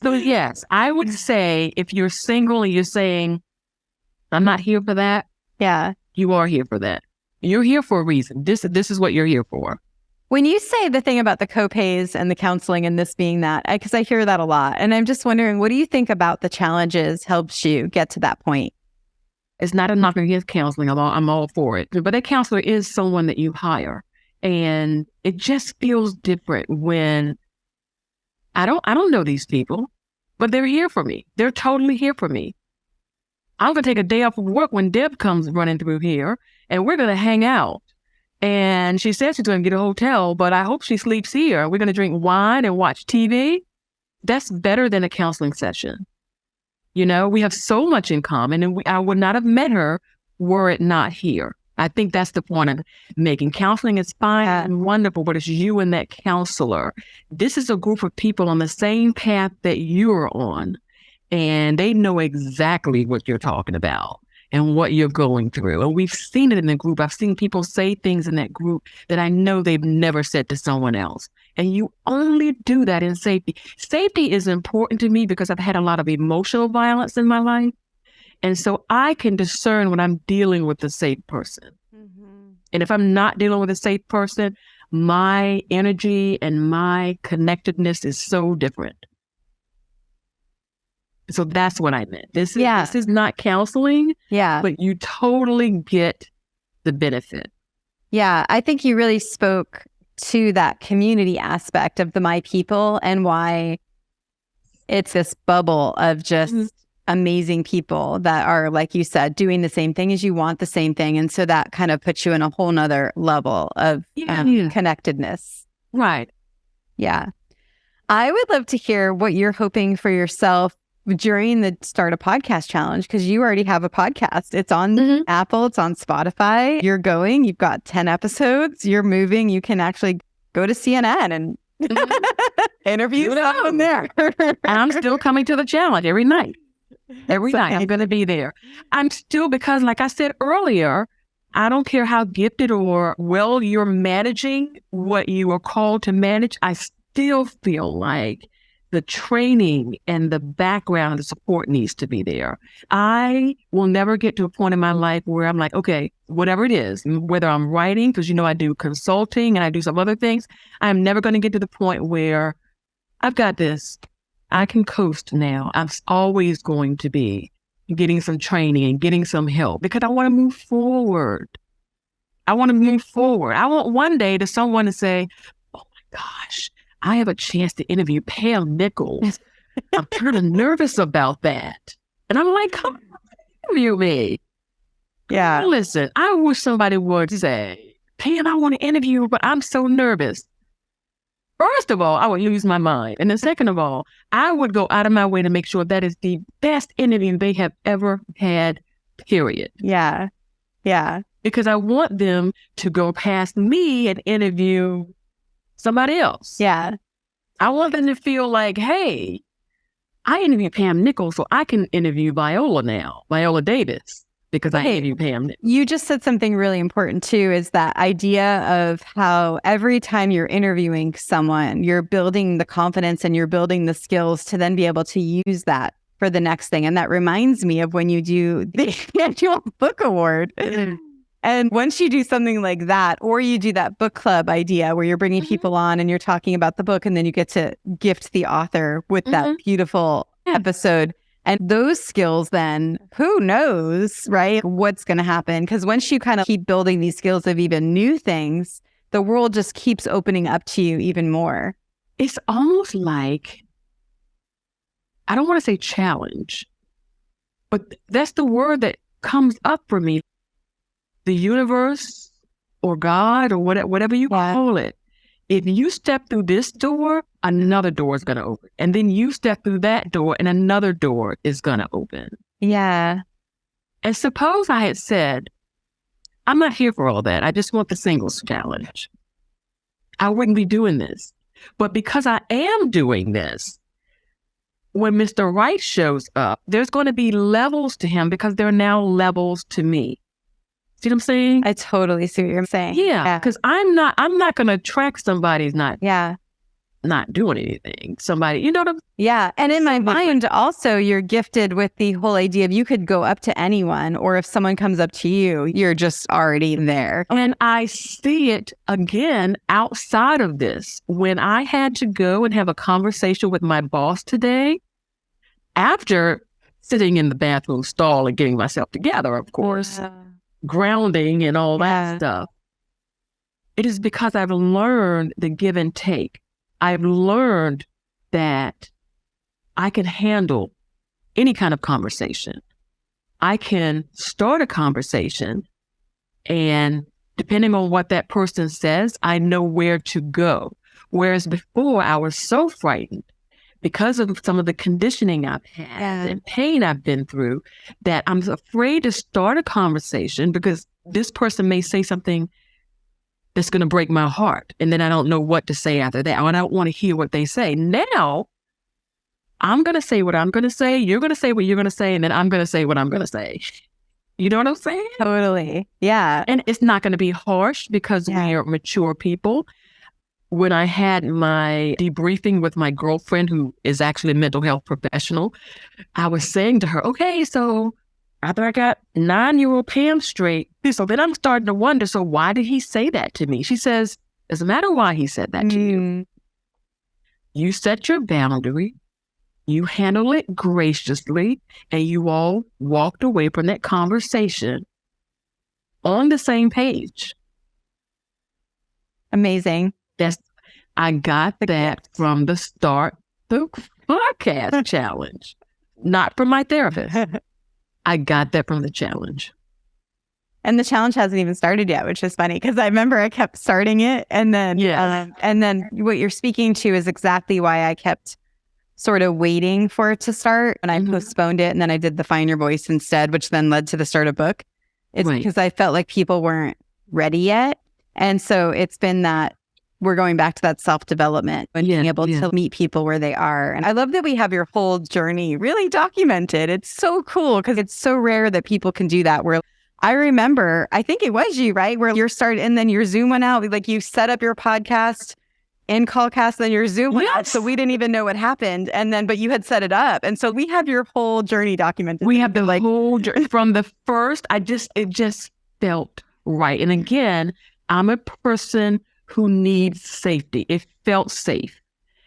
So yes, I would say if you're single and you're saying, I'm not here for that. Yeah. You are here for that. You're here for a reason. This is what you're here for. When you say the thing about the copays and the counseling and this being that, because I hear that a lot. And I'm just wondering, what do you think about the challenges helps you get to that point? It's not a knock against counseling. I'm all for it. But a counselor is someone that you hire. And it just feels different when I don't know these people, but they're here for me. They're totally here for me. I'm going to take a day off of work when Deb comes running through here, and we're going to hang out. And she said she's going to get a hotel, but I hope she sleeps here. We're going to drink wine and watch TV. That's better than a counseling session. We have so much in common, and I would not have met her were it not here. I think that's the point I'm making. Counseling is fine and wonderful, but it's you and that counselor. This is a group of people on the same path that you're on, and they know exactly what you're talking about and what you're going through. And we've seen it in the group. I've seen people say things in that group that I know they've never said to someone else. And you only do that in safety. Safety is important to me because I've had a lot of emotional violence in my life. And so I can discern when I'm dealing with a safe person. Mm-hmm. And if I'm not dealing with a safe person, my energy and my connectedness is so different. So that's what I meant. This is not counseling, but you totally get the benefit. Yeah, I think you really spoke to that community aspect of the My People and why it's this bubble of just amazing people that are, like you said, doing the same thing as you want, the same thing. And so that kind of puts you in a whole nother level of connectedness. Right. Yeah. I would love to hear what you're hoping for yourself during the Start a Podcast Challenge, because you already have a podcast. It's on Apple, it's on Spotify. You're going, you've got 10 episodes, you're moving, you can actually go to CNN and interview someone there. And I'm still coming to the challenge every night. Every night I'm going to be there. I'm still, because like I said earlier, I don't care how gifted or well you're managing what you are called to manage. I still feel like the training and the background and the support needs to be there. I will never get to a point in my life where I'm like, okay, whatever it is, whether I'm writing, because I do consulting and I do some other things, I'm never going to get to the point where I've got this. I can coast now. I'm always going to be getting some training and getting some help because I want to move forward. I want one day to someone to say, oh my gosh, I have a chance to interview Pamela Nichols. I'm kind of nervous about that. And I'm like, come on, interview me. Yeah. Listen, I wish somebody would say, Pam, I want to interview you, but I'm so nervous. First of all, I would lose my mind. And then second of all, I would go out of my way to make sure that is the best interview they have ever had, period. Yeah. Yeah. Because I want them to go past me and interview somebody else. Yeah. I want them to feel like, hey, I interviewed Pam Nichols, so I can interview Viola Davis, because I interviewed Pam Nichols. You just said something really important too, is that idea of how every time you're interviewing someone, you're building the confidence and you're building the skills to then be able to use that for the next thing. And that reminds me of when you do the annual book award. And once you do something like that, or you do that book club idea where you're bringing people on and you're talking about the book, and then you get to gift the author with that beautiful episode. And those skills, then who knows, right? What's going to happen? Because once you kind of keep building these skills of even new things, the world just keeps opening up to you even more. It's almost like, I don't want to say challenge, but that's the word that comes up for me. The universe or God or whatever you call it. If you step through this door, another door is going to open. And then you step through that door and another door is going to open. Yeah. And suppose I had said, I'm not here for all that. I just want the singles challenge. I wouldn't be doing this. But because I am doing this, when Mr. Right shows up, there's going to be levels to him because there are now levels to me. See what I'm saying? I totally see what you're saying. Yeah, because I'm not going to attract somebody who's not doing anything. Somebody, you know what I'm... Yeah, and in my mind also, you're gifted with the whole idea of you could go up to anyone, or if someone comes up to you, you're just already there. And I see it again outside of this. When I had to go and have a conversation with my boss today, after sitting in the bathroom stall and getting myself together, of course, grounding and all that stuff. It is because I've learned the give and take. I've learned that I can handle any kind of conversation. I can start a conversation, and depending on what that person says, I know where to go. Whereas before, I was so frightened because of some of the conditioning I've had and pain I've been through, that I'm afraid to start a conversation because this person may say something that's going to break my heart. And then I don't know what to say after that. Or I don't want to hear what they say. Now, I'm going to say what I'm going to say. You're going to say what you're going to say. And then I'm going to say what I'm going to say. You know what I'm saying? Totally. Yeah. And it's not going to be harsh because we are mature people. when I had my debriefing with my girlfriend, who is actually a mental health professional, I was saying to her, okay, so after I got 9-year-old Pam straight, so then I'm starting to wonder, so why did he say that to me? She says, doesn't matter why he said that to you. You set your boundary, you handle it graciously, and you all walked away from that conversation on the same page. Amazing. I got that from the start, the podcast challenge, not from my therapist. I got that from the challenge. And the challenge hasn't even started yet, which is funny because I remember I kept starting it. And then, what you're speaking to is exactly why I kept sort of waiting for it to start. And I postponed it. And then I did the Find Your Voice instead, which then led to the start of book. It's because I felt like people weren't ready yet. And so it's been that we're going back to that self-development and being able to meet people where they are. And I love that we have your whole journey really documented. It's so cool because it's so rare that people can do that. Where I remember, I think it was you, right? Where you're started and then your Zoom went out. Like you set up your podcast in Callcast, then your Zoom went out. So we didn't even know what happened. And then, but you had set it up. And so we have your whole journey documented. We have the whole journey from the first, it just felt right. And again, I'm a person who needs safety. It felt safe.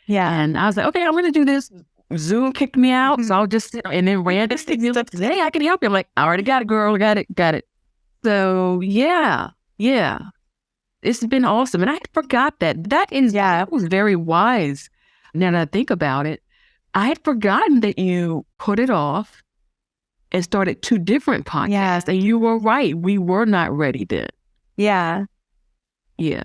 Yeah. And I was like, okay, I'm going to do this. Zoom kicked me out. So I'll just sit and then Randy said, hey, I can help you. I'm like, I already got it, girl. Got it. So yeah. It's been awesome. And I forgot that. That was very wise. Now that I think about it, I had forgotten that you put it off and started 2 different podcasts. Yeah. And you were right. We were not ready then. Yeah. Yeah.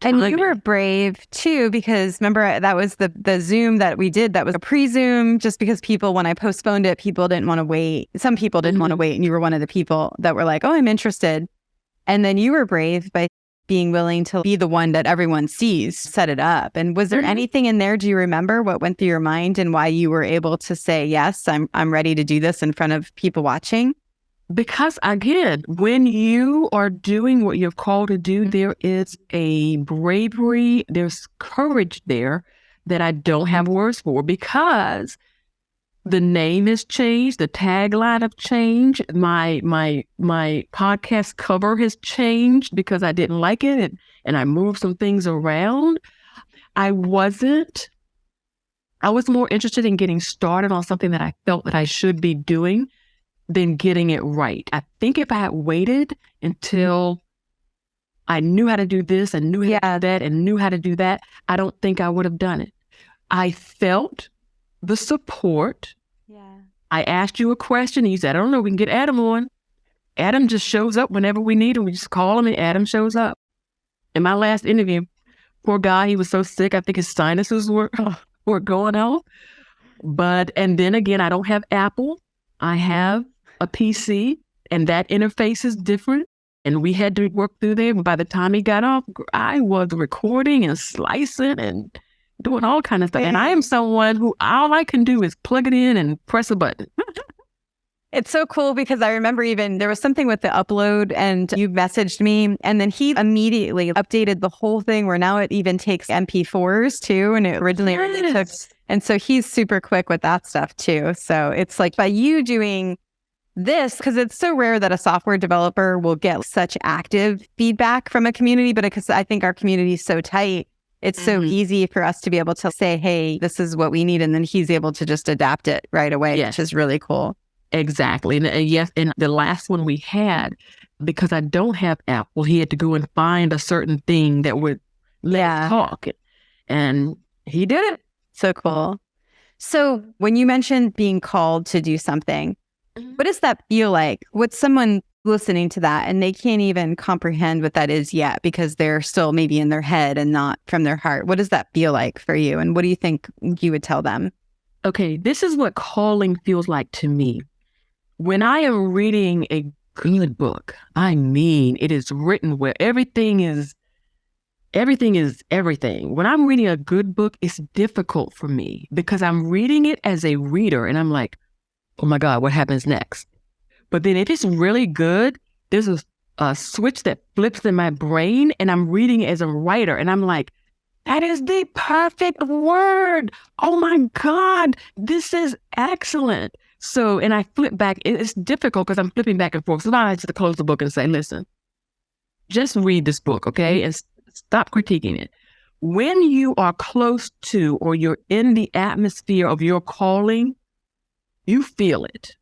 And you were brave too, because remember that was the Zoom that we did. That was a pre-Zoom just because people, when I postponed it, people didn't want to wait. Some people didn't want to wait. And you were one of the people that were like, oh, I'm interested. And then you were brave by being willing to be the one that everyone sees, set it up. And was there anything in there? Do you remember what went through your mind and why you were able to say, yes, I'm ready to do this in front of people watching? Because again, when you are doing what you're called to do, there is a bravery, there's courage there that I don't have words for, because the name has changed, the tagline have changed, my podcast cover has changed because I didn't like it and I moved some things around. I was more interested in getting started on something that I felt that I should be doing than getting it right. I think if I had waited until I knew how to do this and knew how to do that and knew how to do that, I don't think I would have done it. I felt the support. Yeah. I asked you a question and you said, I don't know, we can get Adam on. Adam just shows up whenever we need him. We just call him and Adam shows up. In my last interview, poor guy, he was so sick, I think his sinuses were going out. And then again, I don't have Apple. I have a PC, and that interface is different. And we had to work through there. But by the time he got off, I was recording and slicing and doing all kinds of stuff. And I am someone who all I can do is plug it in and press a button. It's so cool because I remember even there was something with the upload and you messaged me and then he immediately updated the whole thing where now it even takes MP4s too. And it originally really took. And so he's super quick with that stuff too. So it's like by you doing this, because it's so rare that a software developer will get such active feedback from a community, but because I think our community is so tight, it's so easy for us to be able to say, hey, this is what we need. And then he's able to just adapt it right away, which is really cool. Exactly. And yes, and the last one we had, because I don't have Apple, he had to go and find a certain thing that would let us talk. And he did it. So cool. So when you mentioned being called to do something, what does that feel like? What's someone listening to that and they can't even comprehend what that is yet because they're still maybe in their head and not from their heart? What does that feel like for you? And what do you think you would tell them? Okay, this is what calling feels like to me. When I am reading a good book, I mean, it is written where everything is everything. When I'm reading a good book, it's difficult for me because I'm reading it as a reader and I'm like, oh my God, what happens next? But then if it's really good, there's a switch that flips in my brain and I'm reading it as a writer and I'm like, That is the perfect word. Oh my God, this is excellent. So, and I flip back. It's difficult because I'm flipping back and forth. So now I just close the book and say, listen, just read this book, okay? And stop critiquing it. When you are close to or you're in the atmosphere of your calling, you feel it.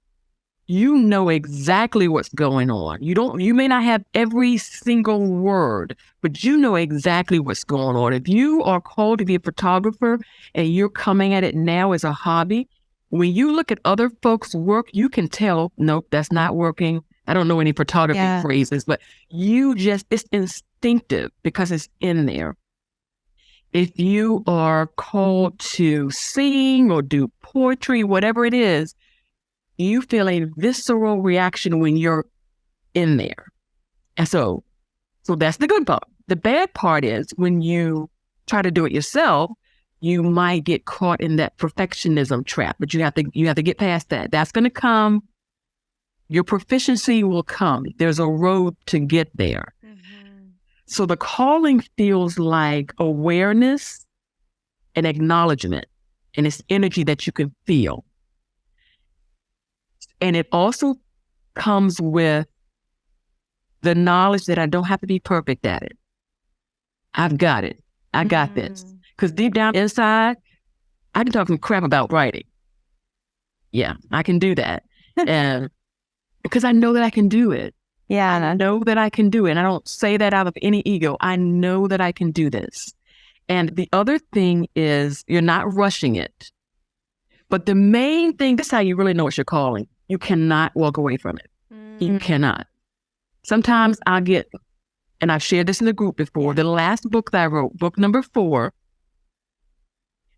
You know exactly what's going on. You may not have every single word, but you know exactly what's going on. If you are called to be a photographer and you're coming at it now as a hobby, when you look at other folks' work, you can tell, nope, that's not working. I don't know any photography phrases, but it's instinctive because it's in there. If you are called to sing or do poetry, whatever it is, you feel a visceral reaction when you're in there. And so that's the good part. The bad part is when you try to do it yourself, you might get caught in that perfectionism trap, but you have to get past that. That's going to come. Your proficiency will come. There's a road to get there. Mm-hmm. So the calling feels like awareness and acknowledgement, and it's energy that you can feel. And it also comes with the knowledge that I don't have to be perfect at it. I've got it. I got this. Because deep down inside, I can talk some crap about writing. Yeah, I can do that. And because I know that I can do it. Yeah. And I know that I can do it. And I don't say that out of any ego. I know that I can do this. And the other thing is you're not rushing it. But the main thing, this is how you really know it's your calling. You cannot walk away from it. You cannot. Sometimes I'll get, and I've shared this in the group before, the last book that I wrote, book number 4,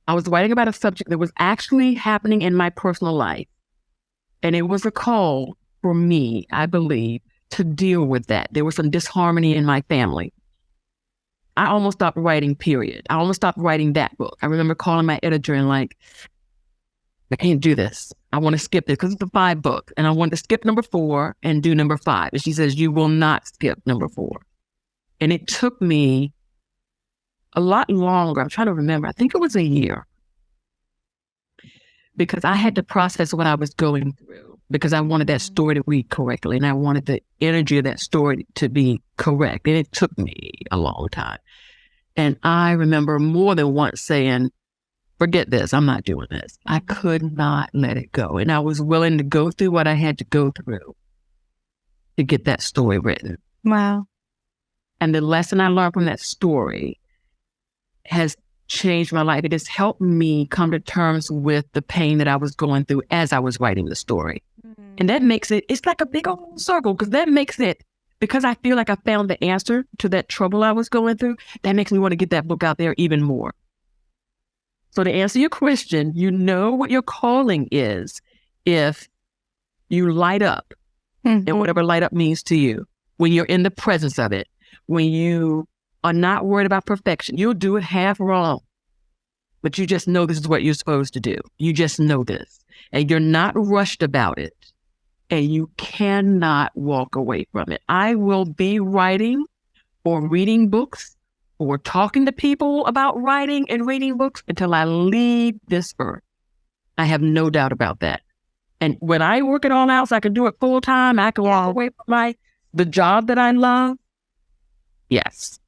I was writing about a subject that was actually happening in my personal life. And it was a call for me, I believe, to deal with that. There was some disharmony in my family. I almost stopped writing, period. I almost stopped writing that book. I remember calling my editor and like, I can't do this. I want to skip this because it's a 5 book and I want to skip number 4 and do number 5. And she says, you will not skip number 4. And it took me a lot longer. I'm trying to remember. I think it was a year because I had to process what I was going through because I wanted that story to read correctly and I wanted the energy of that story to be correct. And it took me a long time. And I remember more than once saying, forget this. I'm not doing this. I could not let it go. And I was willing to go through what I had to go through to get that story written. Wow. And the lesson I learned from that story has changed my life. It has helped me come to terms with the pain that I was going through as I was writing the story. Mm-hmm. And that makes it's like a big old circle because that makes it, because I feel like I found the answer to that trouble I was going through, that makes me want to get that book out there even more. So to answer your question, you know what your calling is if you light up, and whatever light up means to you, when you're in the presence of it, when you are not worried about perfection. You'll do it half wrong, but you just know this is what you're supposed to do. You just know this, and you're not rushed about it, and you cannot walk away from it. I will be writing or reading books or talking to people about writing and reading books until I leave this earth. I have no doubt about that. And when I work it all out so I can do it full time, I can walk away from the job that I love. Yes.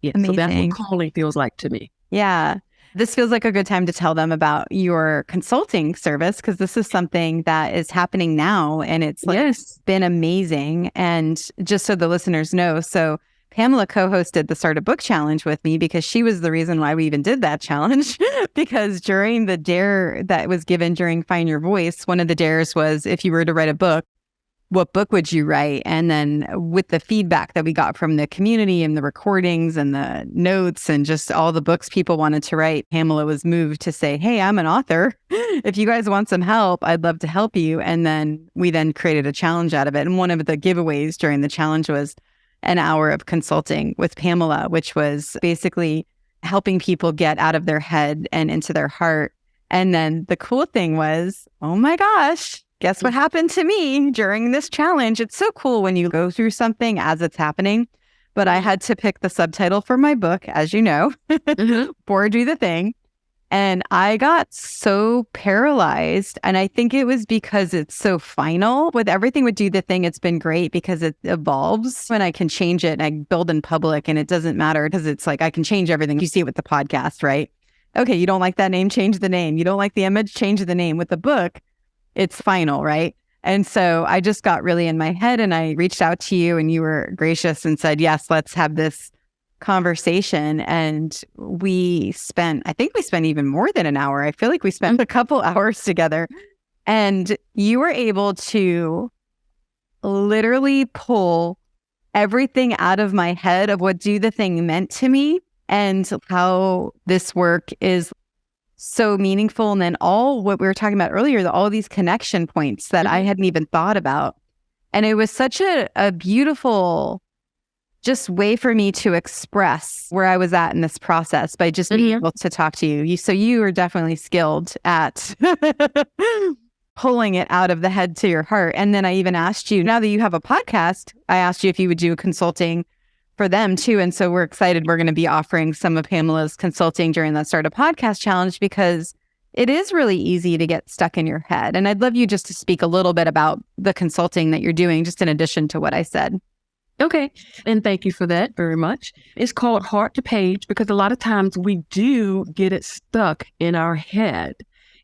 Yeah. So that's what calling feels like to me. Yeah. This feels like a good time to tell them about your consulting service because this is something that is happening now and it's been amazing. And just so the listeners know, so Pamela co-hosted the Start a Book Challenge with me because she was the reason why we even did that challenge. Because during the dare that was given during Find Your Voice, one of the dares was if you were to write a book, what book would you write? And then with the feedback that we got from the community and the recordings and the notes and just all the books people wanted to write, Pamela was moved to say, hey, I'm an author. If you guys want some help, I'd love to help you. And then we created a challenge out of it. And one of the giveaways during the challenge was an hour of consulting with Pamela, which was basically helping people get out of their head and into their heart. And then the cool thing was, oh my gosh, guess what happened to me during this challenge? It's so cool when you go through something as it's happening. but I had to pick the subtitle for my book, as you know, for Do the Thing. And I got so paralyzed. And I think it was because it's so final. With everything with Do the Thing, it's been great because it evolves and I can change it and I build in public and it doesn't matter because it's like I can change everything. You see it with the podcast, right? Okay, you don't like that name, change the name. You don't like the image, change the name. With the book, it's final, right? And so I just got really in my head and I reached out to you and you were gracious and said, yes, let's have this conversation. And I think we spent even more than an hour. I feel like we spent a couple hours together. And you were able to literally pull everything out of my head of what Do the Thing meant to me and how this work is so meaningful. And then all what we were talking about earlier, all these connection points that I hadn't even thought about. And it was such a beautiful just way for me to express where I was at in this process by just being able to talk to you. So you are definitely skilled at pulling it out of the head to your heart. And then I even asked you, now that you have a podcast, I asked you if you would do consulting for them too. And so we're excited. We're going to be offering some of Pamela's consulting during the Start a Podcast Challenge because it is really easy to get stuck in your head. And I'd love you just to speak a little bit about the consulting that you're doing, just in addition to what I said. Okay. And thank you for that very much. It's called Heart to Page because a lot of times we do get it stuck in our head.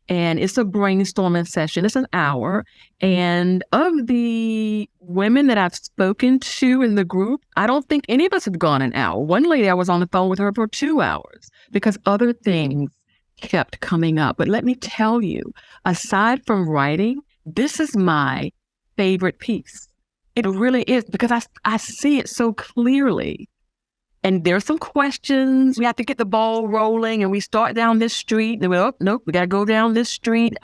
And it's a brainstorming session. It's an hour. And of the women that I've spoken to in the group, I don't think any of us have gone an hour. One lady, I was on the phone with her for 2 hours because other things kept coming up. But let me tell you, aside from writing, this is my favorite piece. It really is because I see it so clearly. And there's some questions. We have to get the ball rolling and we start down this street. And nope, we got to go down this street.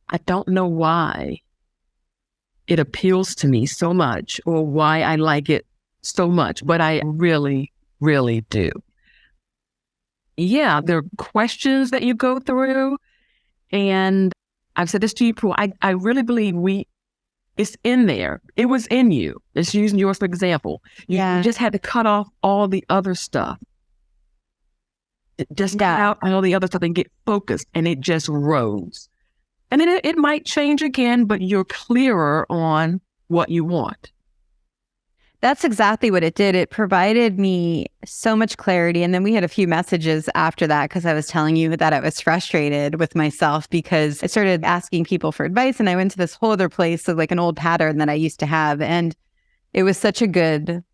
I don't know why it appeals to me so much or why I like it so much, but I really, really do. Yeah, there are questions that you go through. And I've said this to you before. I really believe it's in there. It was in you. It's using yours for example. You just had to cut off all the other stuff. Just cut out all the other stuff and get focused, and it just rose. And then it might change again, but you're clearer on what you want. That's exactly what it did. It provided me so much clarity. And then we had a few messages after that because I was telling you that I was frustrated with myself because I started asking people for advice and I went to this whole other place of like an old pattern that I used to have. And it was such a good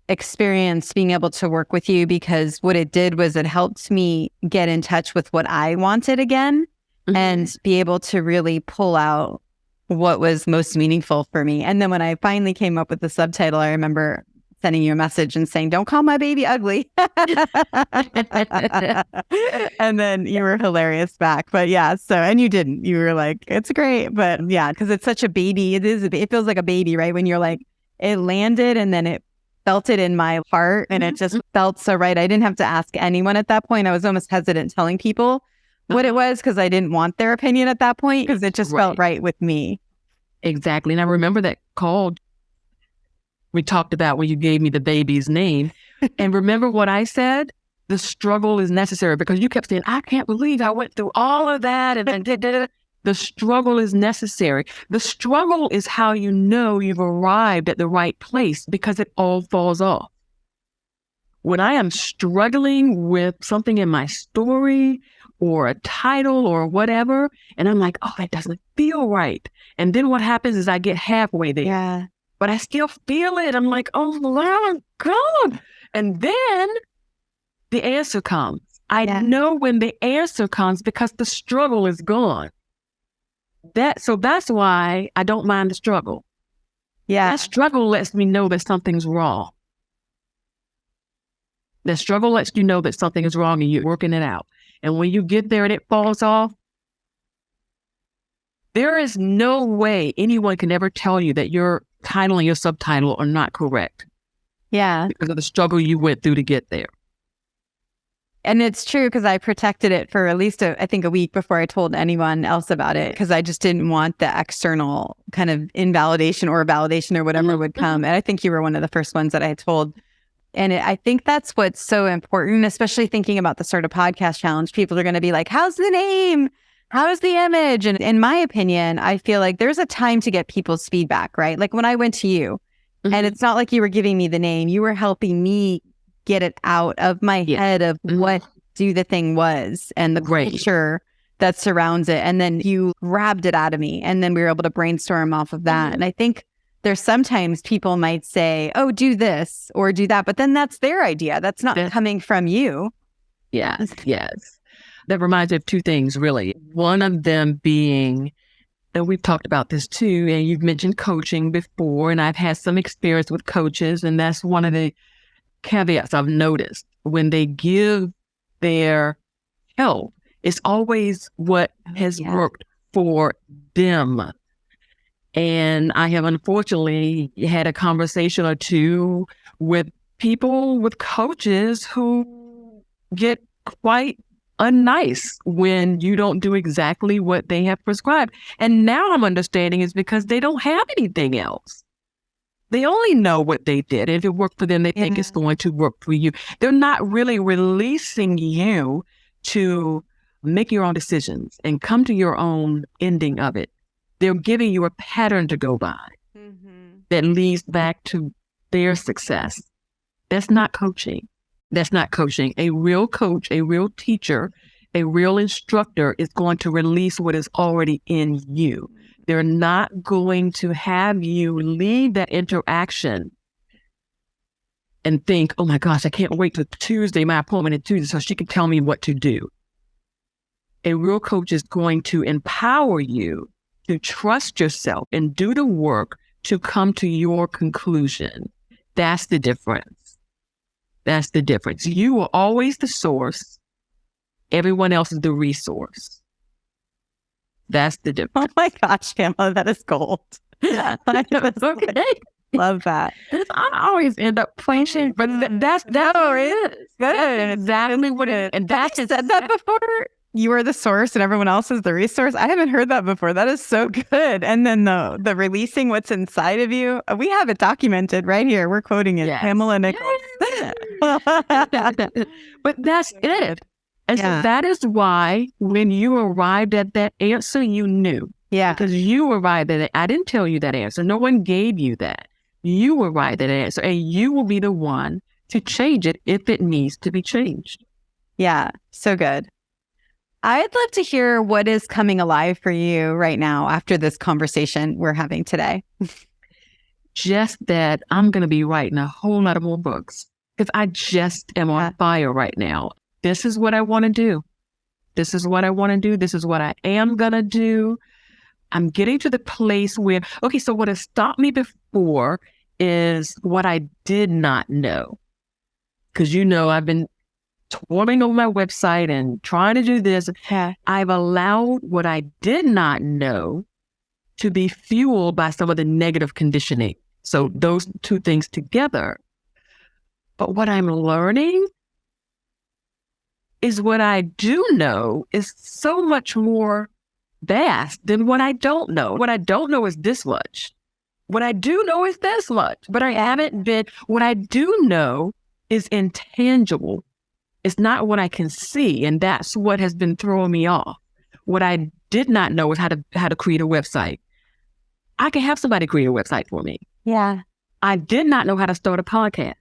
experience being able to work with you because what it did was it helped me get in touch with what I wanted again and be able to really pull out what was most meaningful for me. And then when I finally came up with the subtitle, I remember sending you a message and saying, "Don't call my baby ugly." And then you were hilarious back. But yeah, and you didn't. You were like, "It's great." But yeah, because it's such a baby. It feels like a baby, right? When you're like, it landed and then it felt it in my heart and it just felt so right. I didn't have to ask anyone at that point. I was almost hesitant telling people what it was because I didn't want their opinion at that point because it just felt right with me. Exactly. And I remember that call we talked about when you gave me the baby's name. And remember what I said? The struggle is necessary because you kept saying, I can't believe I went through all of that. And then the struggle is necessary. The struggle is how you know you've arrived at the right place because it all falls off. When I am struggling with something in my story or a title or whatever, and I'm like, oh, that doesn't feel right. And then what happens is I get halfway there, but I still feel it. I'm like, oh, my God. And then the answer comes. I know when the answer comes because the struggle is gone. So that's why I don't mind the struggle. Yeah. That struggle lets me know that something's wrong. The struggle lets you know that something is wrong and you're working it out. And when you get there and it falls off, there is no way anyone can ever tell you that your title and your subtitle are not correct. Yeah. Because of the struggle you went through to get there. And it's true because I protected it for at least, I think, a week before I told anyone else about it because I just didn't want the external kind of invalidation or validation or whatever would come. And I think you were one of the first ones that I told. And I think that's what's so important, especially thinking about the sort of podcast challenge. People are going to be like, how's the name? How's the image? And in my opinion, I feel like there's a time to get people's feedback, right? Like when I went to you, and it's not like you were giving me the name, you were helping me get it out of my head of what Do the Thing was and the culture that surrounds it. And then you grabbed it out of me. And then we were able to brainstorm off of that. And I think there's sometimes people might say, oh, do this or do that. But then that's their idea. That's not coming from you. Yes. That reminds me of two things, really. One of them being, and we've talked about this too, and you've mentioned coaching before, and I've had some experience with coaches. And that's one of the caveats I've noticed. When they give their help, it's always what has worked for them. And I have unfortunately had a conversation or two with people, with coaches who get quite unnice when you don't do exactly what they have prescribed. And now I'm understanding is because they don't have anything else. They only know what they did. If it worked for them, they think it's going to work for you. They're not really releasing you to make your own decisions and come to your own ending of it. They're giving you a pattern to go by that leads back to their success. That's not coaching. That's not coaching. A real coach, a real teacher, a real instructor is going to release what is already in you. They're not going to have you leave that interaction and think, oh my gosh, I can't wait till Tuesday, my appointment is Tuesday, so she can tell me what to do. A real coach is going to empower you to trust yourself and do the work to come to your conclusion. That's the difference. That's the difference. You are always the source. Everyone else is the resource. That's the difference. Oh my gosh, Pamela, that is gold. Okay. Love that. I always end up playing, but that's it is. That's exactly what it is. And that's said that before. You are the source and everyone else is the resource. I haven't heard that before. That is so good. And then the releasing what's inside of you. We have it documented right here. We're quoting it. Yes. Pamela Nichols. But that's it. And so that is why when you arrived at that answer, you knew. Yeah. Because you arrived at it. I didn't tell you that answer. No one gave you that. You arrived at that answer. And you will be the one to change it if it needs to be changed. Yeah. So good. I'd love to hear what is coming alive for you right now after this conversation we're having today. Just that I'm going to be writing a whole lot of more books because I just am on fire right now. This is what I want to do. This is what I want to do. This is what I am going to do. I'm getting to the place where, okay, so what has stopped me before is what I did not know. Because, I've been touring over my website and trying to do this. I've allowed what I did not know to be fueled by some of the negative conditioning. So those two things together. But what I'm learning is what I do know is so much more vast than what I don't know. What I don't know is this much. What I do know is this much. But I haven't been, what I do know is intangible. It's not what I can see. And that's what has been throwing me off. What I did not know is how to create a website. I can have somebody create a website for me. Yeah. I did not know how to start a podcast.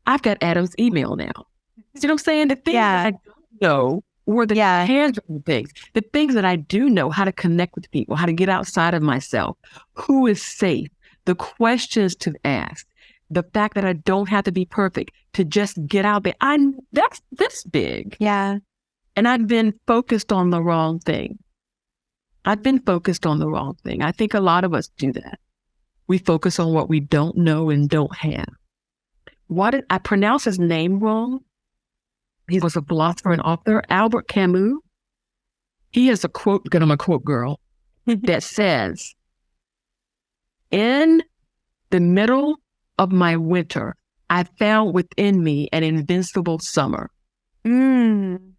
I've got Adam's email now. See what I'm saying? The things that I don't know were the tangible things. The things that I do know, how to connect with people, how to get outside of myself, who is safe, the questions to ask, the fact that I don't have to be perfect, to just get out there. That's this big. Yeah. And I've been focused on the wrong thing. I think a lot of us do that. We focus on what we don't know and don't have. Why did I pronounce his name wrong? He was a philosopher and author, Albert Camus. He has a quote, because I'm a quote girl, that says, in the middle of my winter, I found within me an invincible summer. Mm.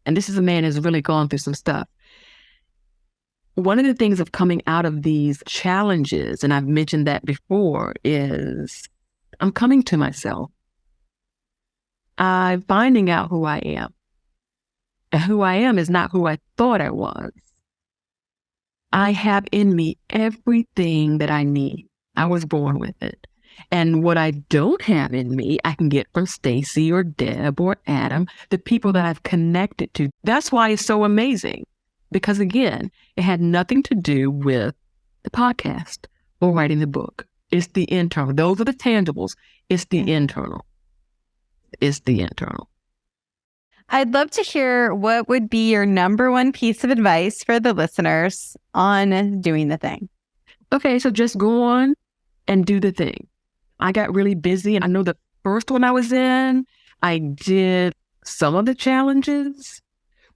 And this is a man who's really gone through some stuff. One of the things of coming out of these challenges, and I've mentioned that before, is I'm coming to myself. I'm finding out who I am. And who I am is not who I thought I was. I have in me everything that I need. I was born with it. And what I don't have in me, I can get from Stacey or Deb or Adam, the people that I've connected to. That's why it's so amazing. Because again, it had nothing to do with the podcast or writing the book. It's the internal. Those are the tangibles. It's the internal. It's the internal. I'd love to hear what would be your number one piece of advice for the listeners on doing the thing. Okay, so just go on and do the thing. I got really busy, and I know the first one I was in, I did some of the challenges,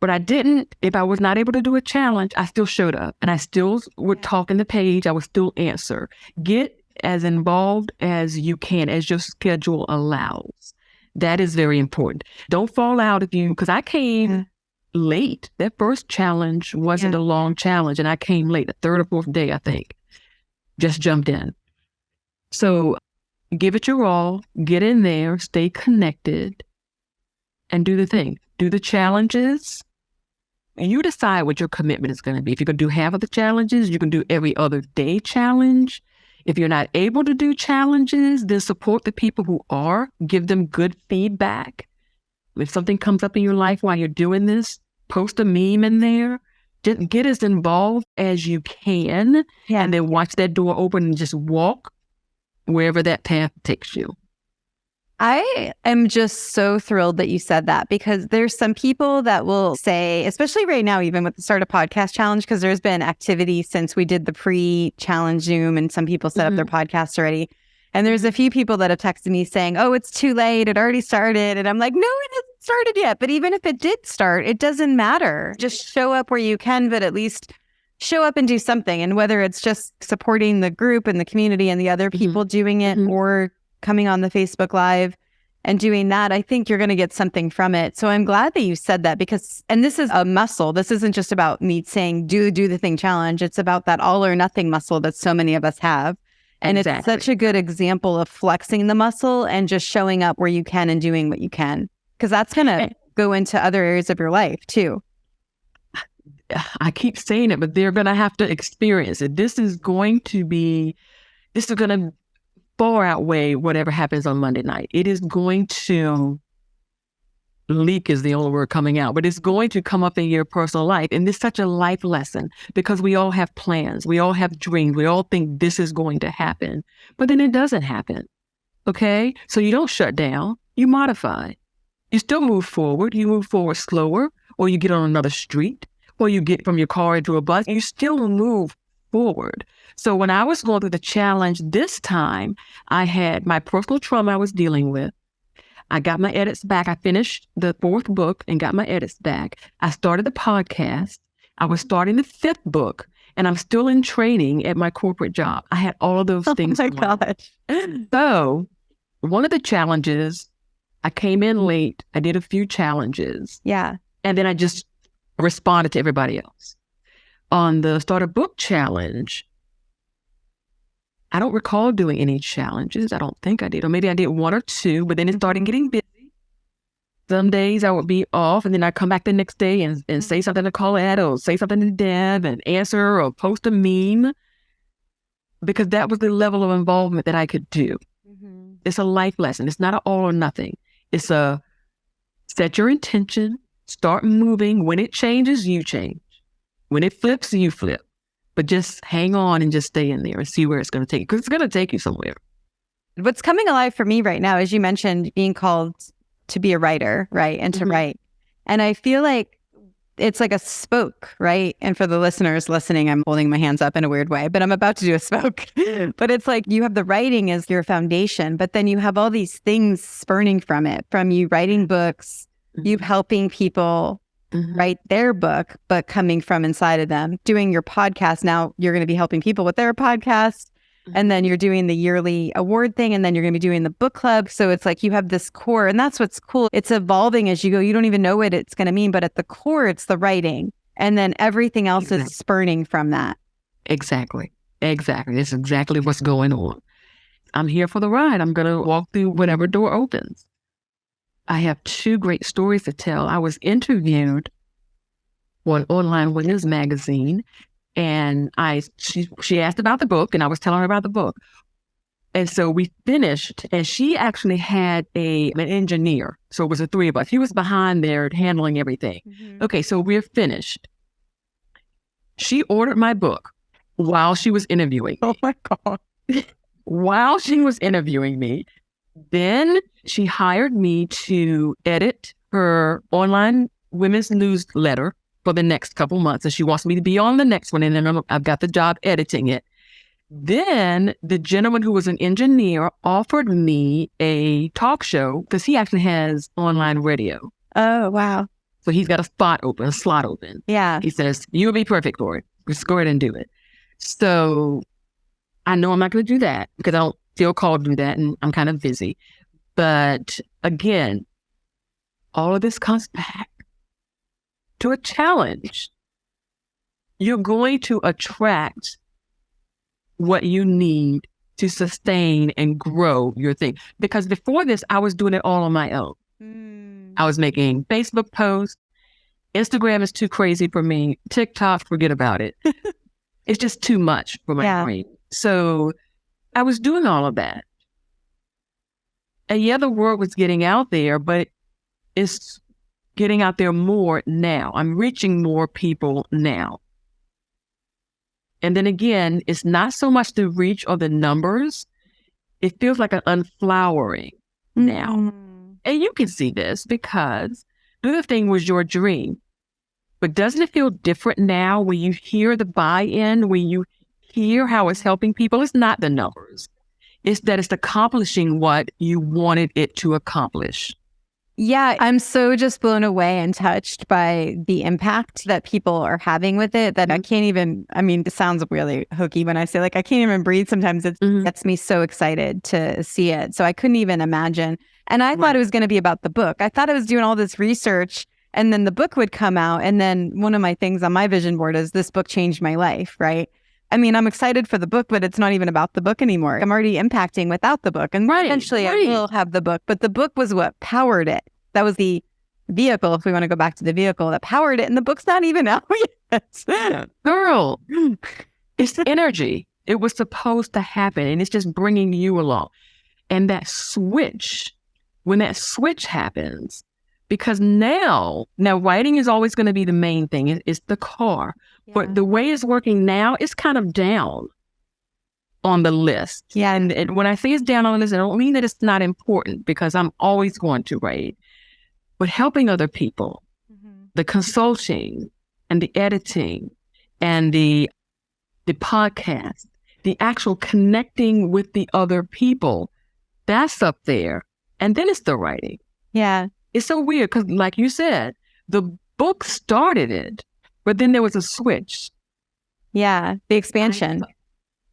but I didn't. If I was not able to do a challenge, I still showed up, and I still would talk in the page. I would still answer. Get as involved as you can, as your schedule allows. That is very important. Don't fall out of you, because I came late. That first challenge wasn't a long challenge, and I came late, the third or fourth day, I think. Just jumped in. So give it your all, get in there, stay connected, and do the thing. Do the challenges, and you decide what your commitment is going to be. If you're going to do half of the challenges, you can do every other day challenge. If you're not able to do challenges, then support the people who are. Give them good feedback. If something comes up in your life while you're doing this, post a meme in there. Just get as involved as you can, and then watch that door open and just walk wherever that path takes you. I am just so thrilled that you said that, because there's some people that will say, especially right now, even with the Start a Podcast Challenge, because there's been activity since we did the pre-challenge Zoom and some people set up their podcasts already. And there's a few people that have texted me saying, oh, it's too late. It already started. And I'm like, no, it hasn't started yet. But even if it did start, it doesn't matter. Just show up where you can, but at least show up and do something. And whether it's just supporting the group and the community and the other people doing it, or coming on the Facebook Live and doing that, I think you're going to get something from it. So I'm glad that you said that, because, and this is a muscle. This isn't just about me saying, do the thing challenge. It's about that all or nothing muscle that so many of us have. And it's such a good example of flexing the muscle and just showing up where you can and doing what you can, because that's going to go into other areas of your life too. I keep saying it, but they're going to have to experience it. This is going to far outweigh whatever happens on Monday night. It is going to leak is the only word coming out, but it's going to come up in your personal life. And it's such a life lesson, because we all have plans. We all have dreams. We all think this is going to happen, but then it doesn't happen. Okay. So you don't shut down, you modify. You still move forward. You move forward slower, or you get on another street, or you get from your car into a bus, and you still move forward. So when I was going through the challenge this time, I had my personal trauma I was dealing with. I got my edits back. I finished the 4th book and got my edits back. I started the podcast. I was starting the 5th book, and I'm still in training at my corporate job. I had all of those things. Oh my gosh. So one of the challenges, I came in late. I did a few challenges. Yeah. And then I just responded to everybody else. On the Start a Book Challenge, I don't recall doing any challenges. I don't think I did. Or maybe I did 1 or 2, but then it started getting busy. Some days I would be off, and then I'd come back the next day and say something to Colette, or say something to Deb, and answer or post a meme, because that was the level of involvement that I could do. It's a life lesson. It's not an all or nothing. It's a set your intention, start moving. When it changes, you change. When it flips, you flip. But just hang on and just stay in there and see where it's going to take you, because it's going to take you somewhere. What's coming alive for me right now, as you mentioned, being called to be a writer, right? And to write. And I feel like it's like a spoke, right? And for the listeners listening, I'm holding my hands up in a weird way, but I'm about to do a spoke. But it's like you have the writing as your foundation, but then you have all these things spurning from it, from you writing books, you helping people write their book, but coming from inside of them, doing your podcast. Now you're going to be helping people with their podcast. and then you're doing the yearly award thing, and then you're going to be doing the book club. So it's like you have this core, and that's what's cool. It's evolving as you go. You don't even know what it's going to mean, but at the core, it's the writing, and then everything else is spurning from that. Exactly. It's exactly what's going on. I'm here for the ride. I'm going to walk through whatever door opens. I have 2 great stories to tell. I was interviewed for an online women's magazine, and she asked about the book, and I was telling her about the book. And so we finished, and she actually had an engineer. So it was the 3 of us. He was behind there handling everything. Mm-hmm. Okay, so we're finished. She ordered my book while she was interviewing me. Oh my God. While she was interviewing me. Then she hired me to edit her online women's newsletter for the next couple months. And she wants me to be on the next one. And then I've got the job editing it. Then the gentleman who was an engineer offered me a talk show because he actually has online radio. Oh, wow. So he's got a slot open. Yeah. He says, you'll be perfect for it. Just go ahead and do it. So I know I'm not going to do that because I don't feel called to do that, and I'm kind of busy. But again, all of this comes back to a challenge. You're going to attract what you need to sustain and grow your thing. Because before this, I was doing it all on my own. I was making Facebook posts. Instagram is too crazy for me. TikTok, forget about it. It's just too much for my brain. So I was doing all of that. And the word was getting out there, but it's getting out there more now. I'm reaching more people now. And then again, it's not so much the reach or the numbers. It feels like an unflowering now. And you can see this because the other thing was your dream. But doesn't it feel different now when you hear the buy-in, when you hear how it's helping people? It's not the numbers. It's that it's accomplishing what you wanted it to accomplish. Yeah, I'm so just blown away and touched by the impact that people are having with it that I can't even, it sounds really hokey when I say I can't even breathe. Sometimes it gets me so excited to see it. So I couldn't even imagine. And I thought it was going to be about the book. I thought I was doing all this research and then the book would come out. And then one of my things on my vision board is this book changed my life, right? I'm excited for the book, but it's not even about the book anymore. I'm already impacting without the book. And eventually I will have the book, but the book was what powered it. That was the vehicle, if we want to go back to the vehicle, that powered it. And the book's not even out yet. Girl, it's energy. It was supposed to happen, and it's just bringing you along. And that switch, when that switch happens, because now writing is always going to be the main thing. It's the car. Yeah. But the way it's working now, it's kind of down on the list. Yeah. And when I say it's down on the list, I don't mean that it's not important because I'm always going to write. But helping other people, the consulting and the editing and the podcast, the actual connecting with the other people, that's up there. And then it's the writing. Yeah. It's so weird because like you said, the book started it, but then there was a switch. Yeah. The expansion.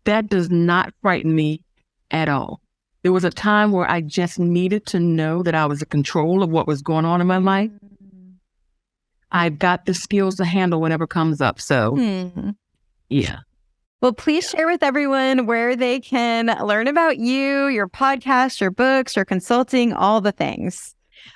That does not frighten me at all. There was a time where I just needed to know that I was in control of what was going on in my life. I've got the skills to handle whatever comes up. So, yeah. Well, please share with everyone where they can learn about you, your podcast, your books, your consulting, all the things.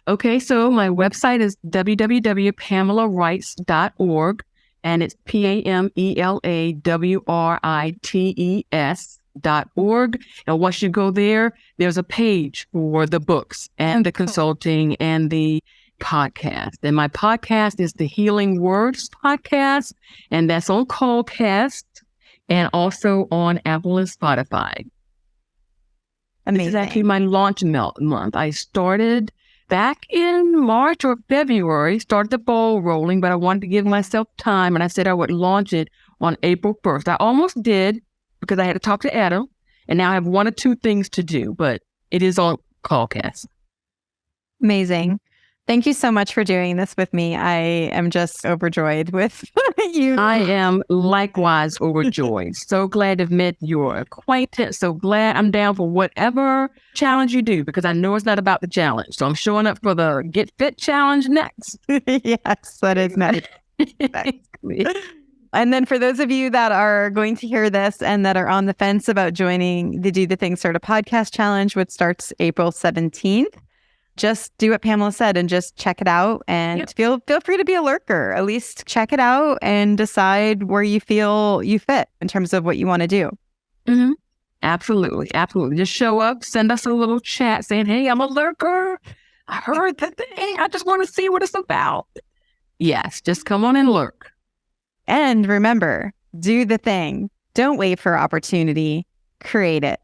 Okay, so my website is www.pamelawrites.org, and it's PAMELAWRITES.org. And once you go there, there's a page for the books and the consulting and the podcast. And my podcast is the Healing Words Podcast, and that's on Callcast and also on Apple and Spotify. Amazing. This is actually my launch month. I started back in March or February, started the ball rolling, but I wanted to give myself time, and I said I would launch it on April 1st. I almost did because I had to talk to Adam, and now I have 1 or 2 things to do, but it is on Callcast. Amazing. Thank you so much for doing this with me. I am just overjoyed with you. I am likewise overjoyed. So glad to have met your acquaintance. So glad I'm down for whatever challenge you do, because I know it's not about the challenge. So I'm showing up for the Get Fit challenge next. Yes, that is next. And then for those of you that are going to hear this and that are on the fence about joining the Do the Thing Sort of Podcast Challenge, which starts April 17th, just do what Pamela said and just check it out, and feel free to be a lurker. At least check it out and decide where you feel you fit in terms of what you want to do. Mm-hmm. Absolutely. Just show up, send us a little chat saying, hey, I'm a lurker. I heard the thing. I just want to see what it's about. Yes, just come on and lurk. And remember, do the thing. Don't wait for opportunity. Create it.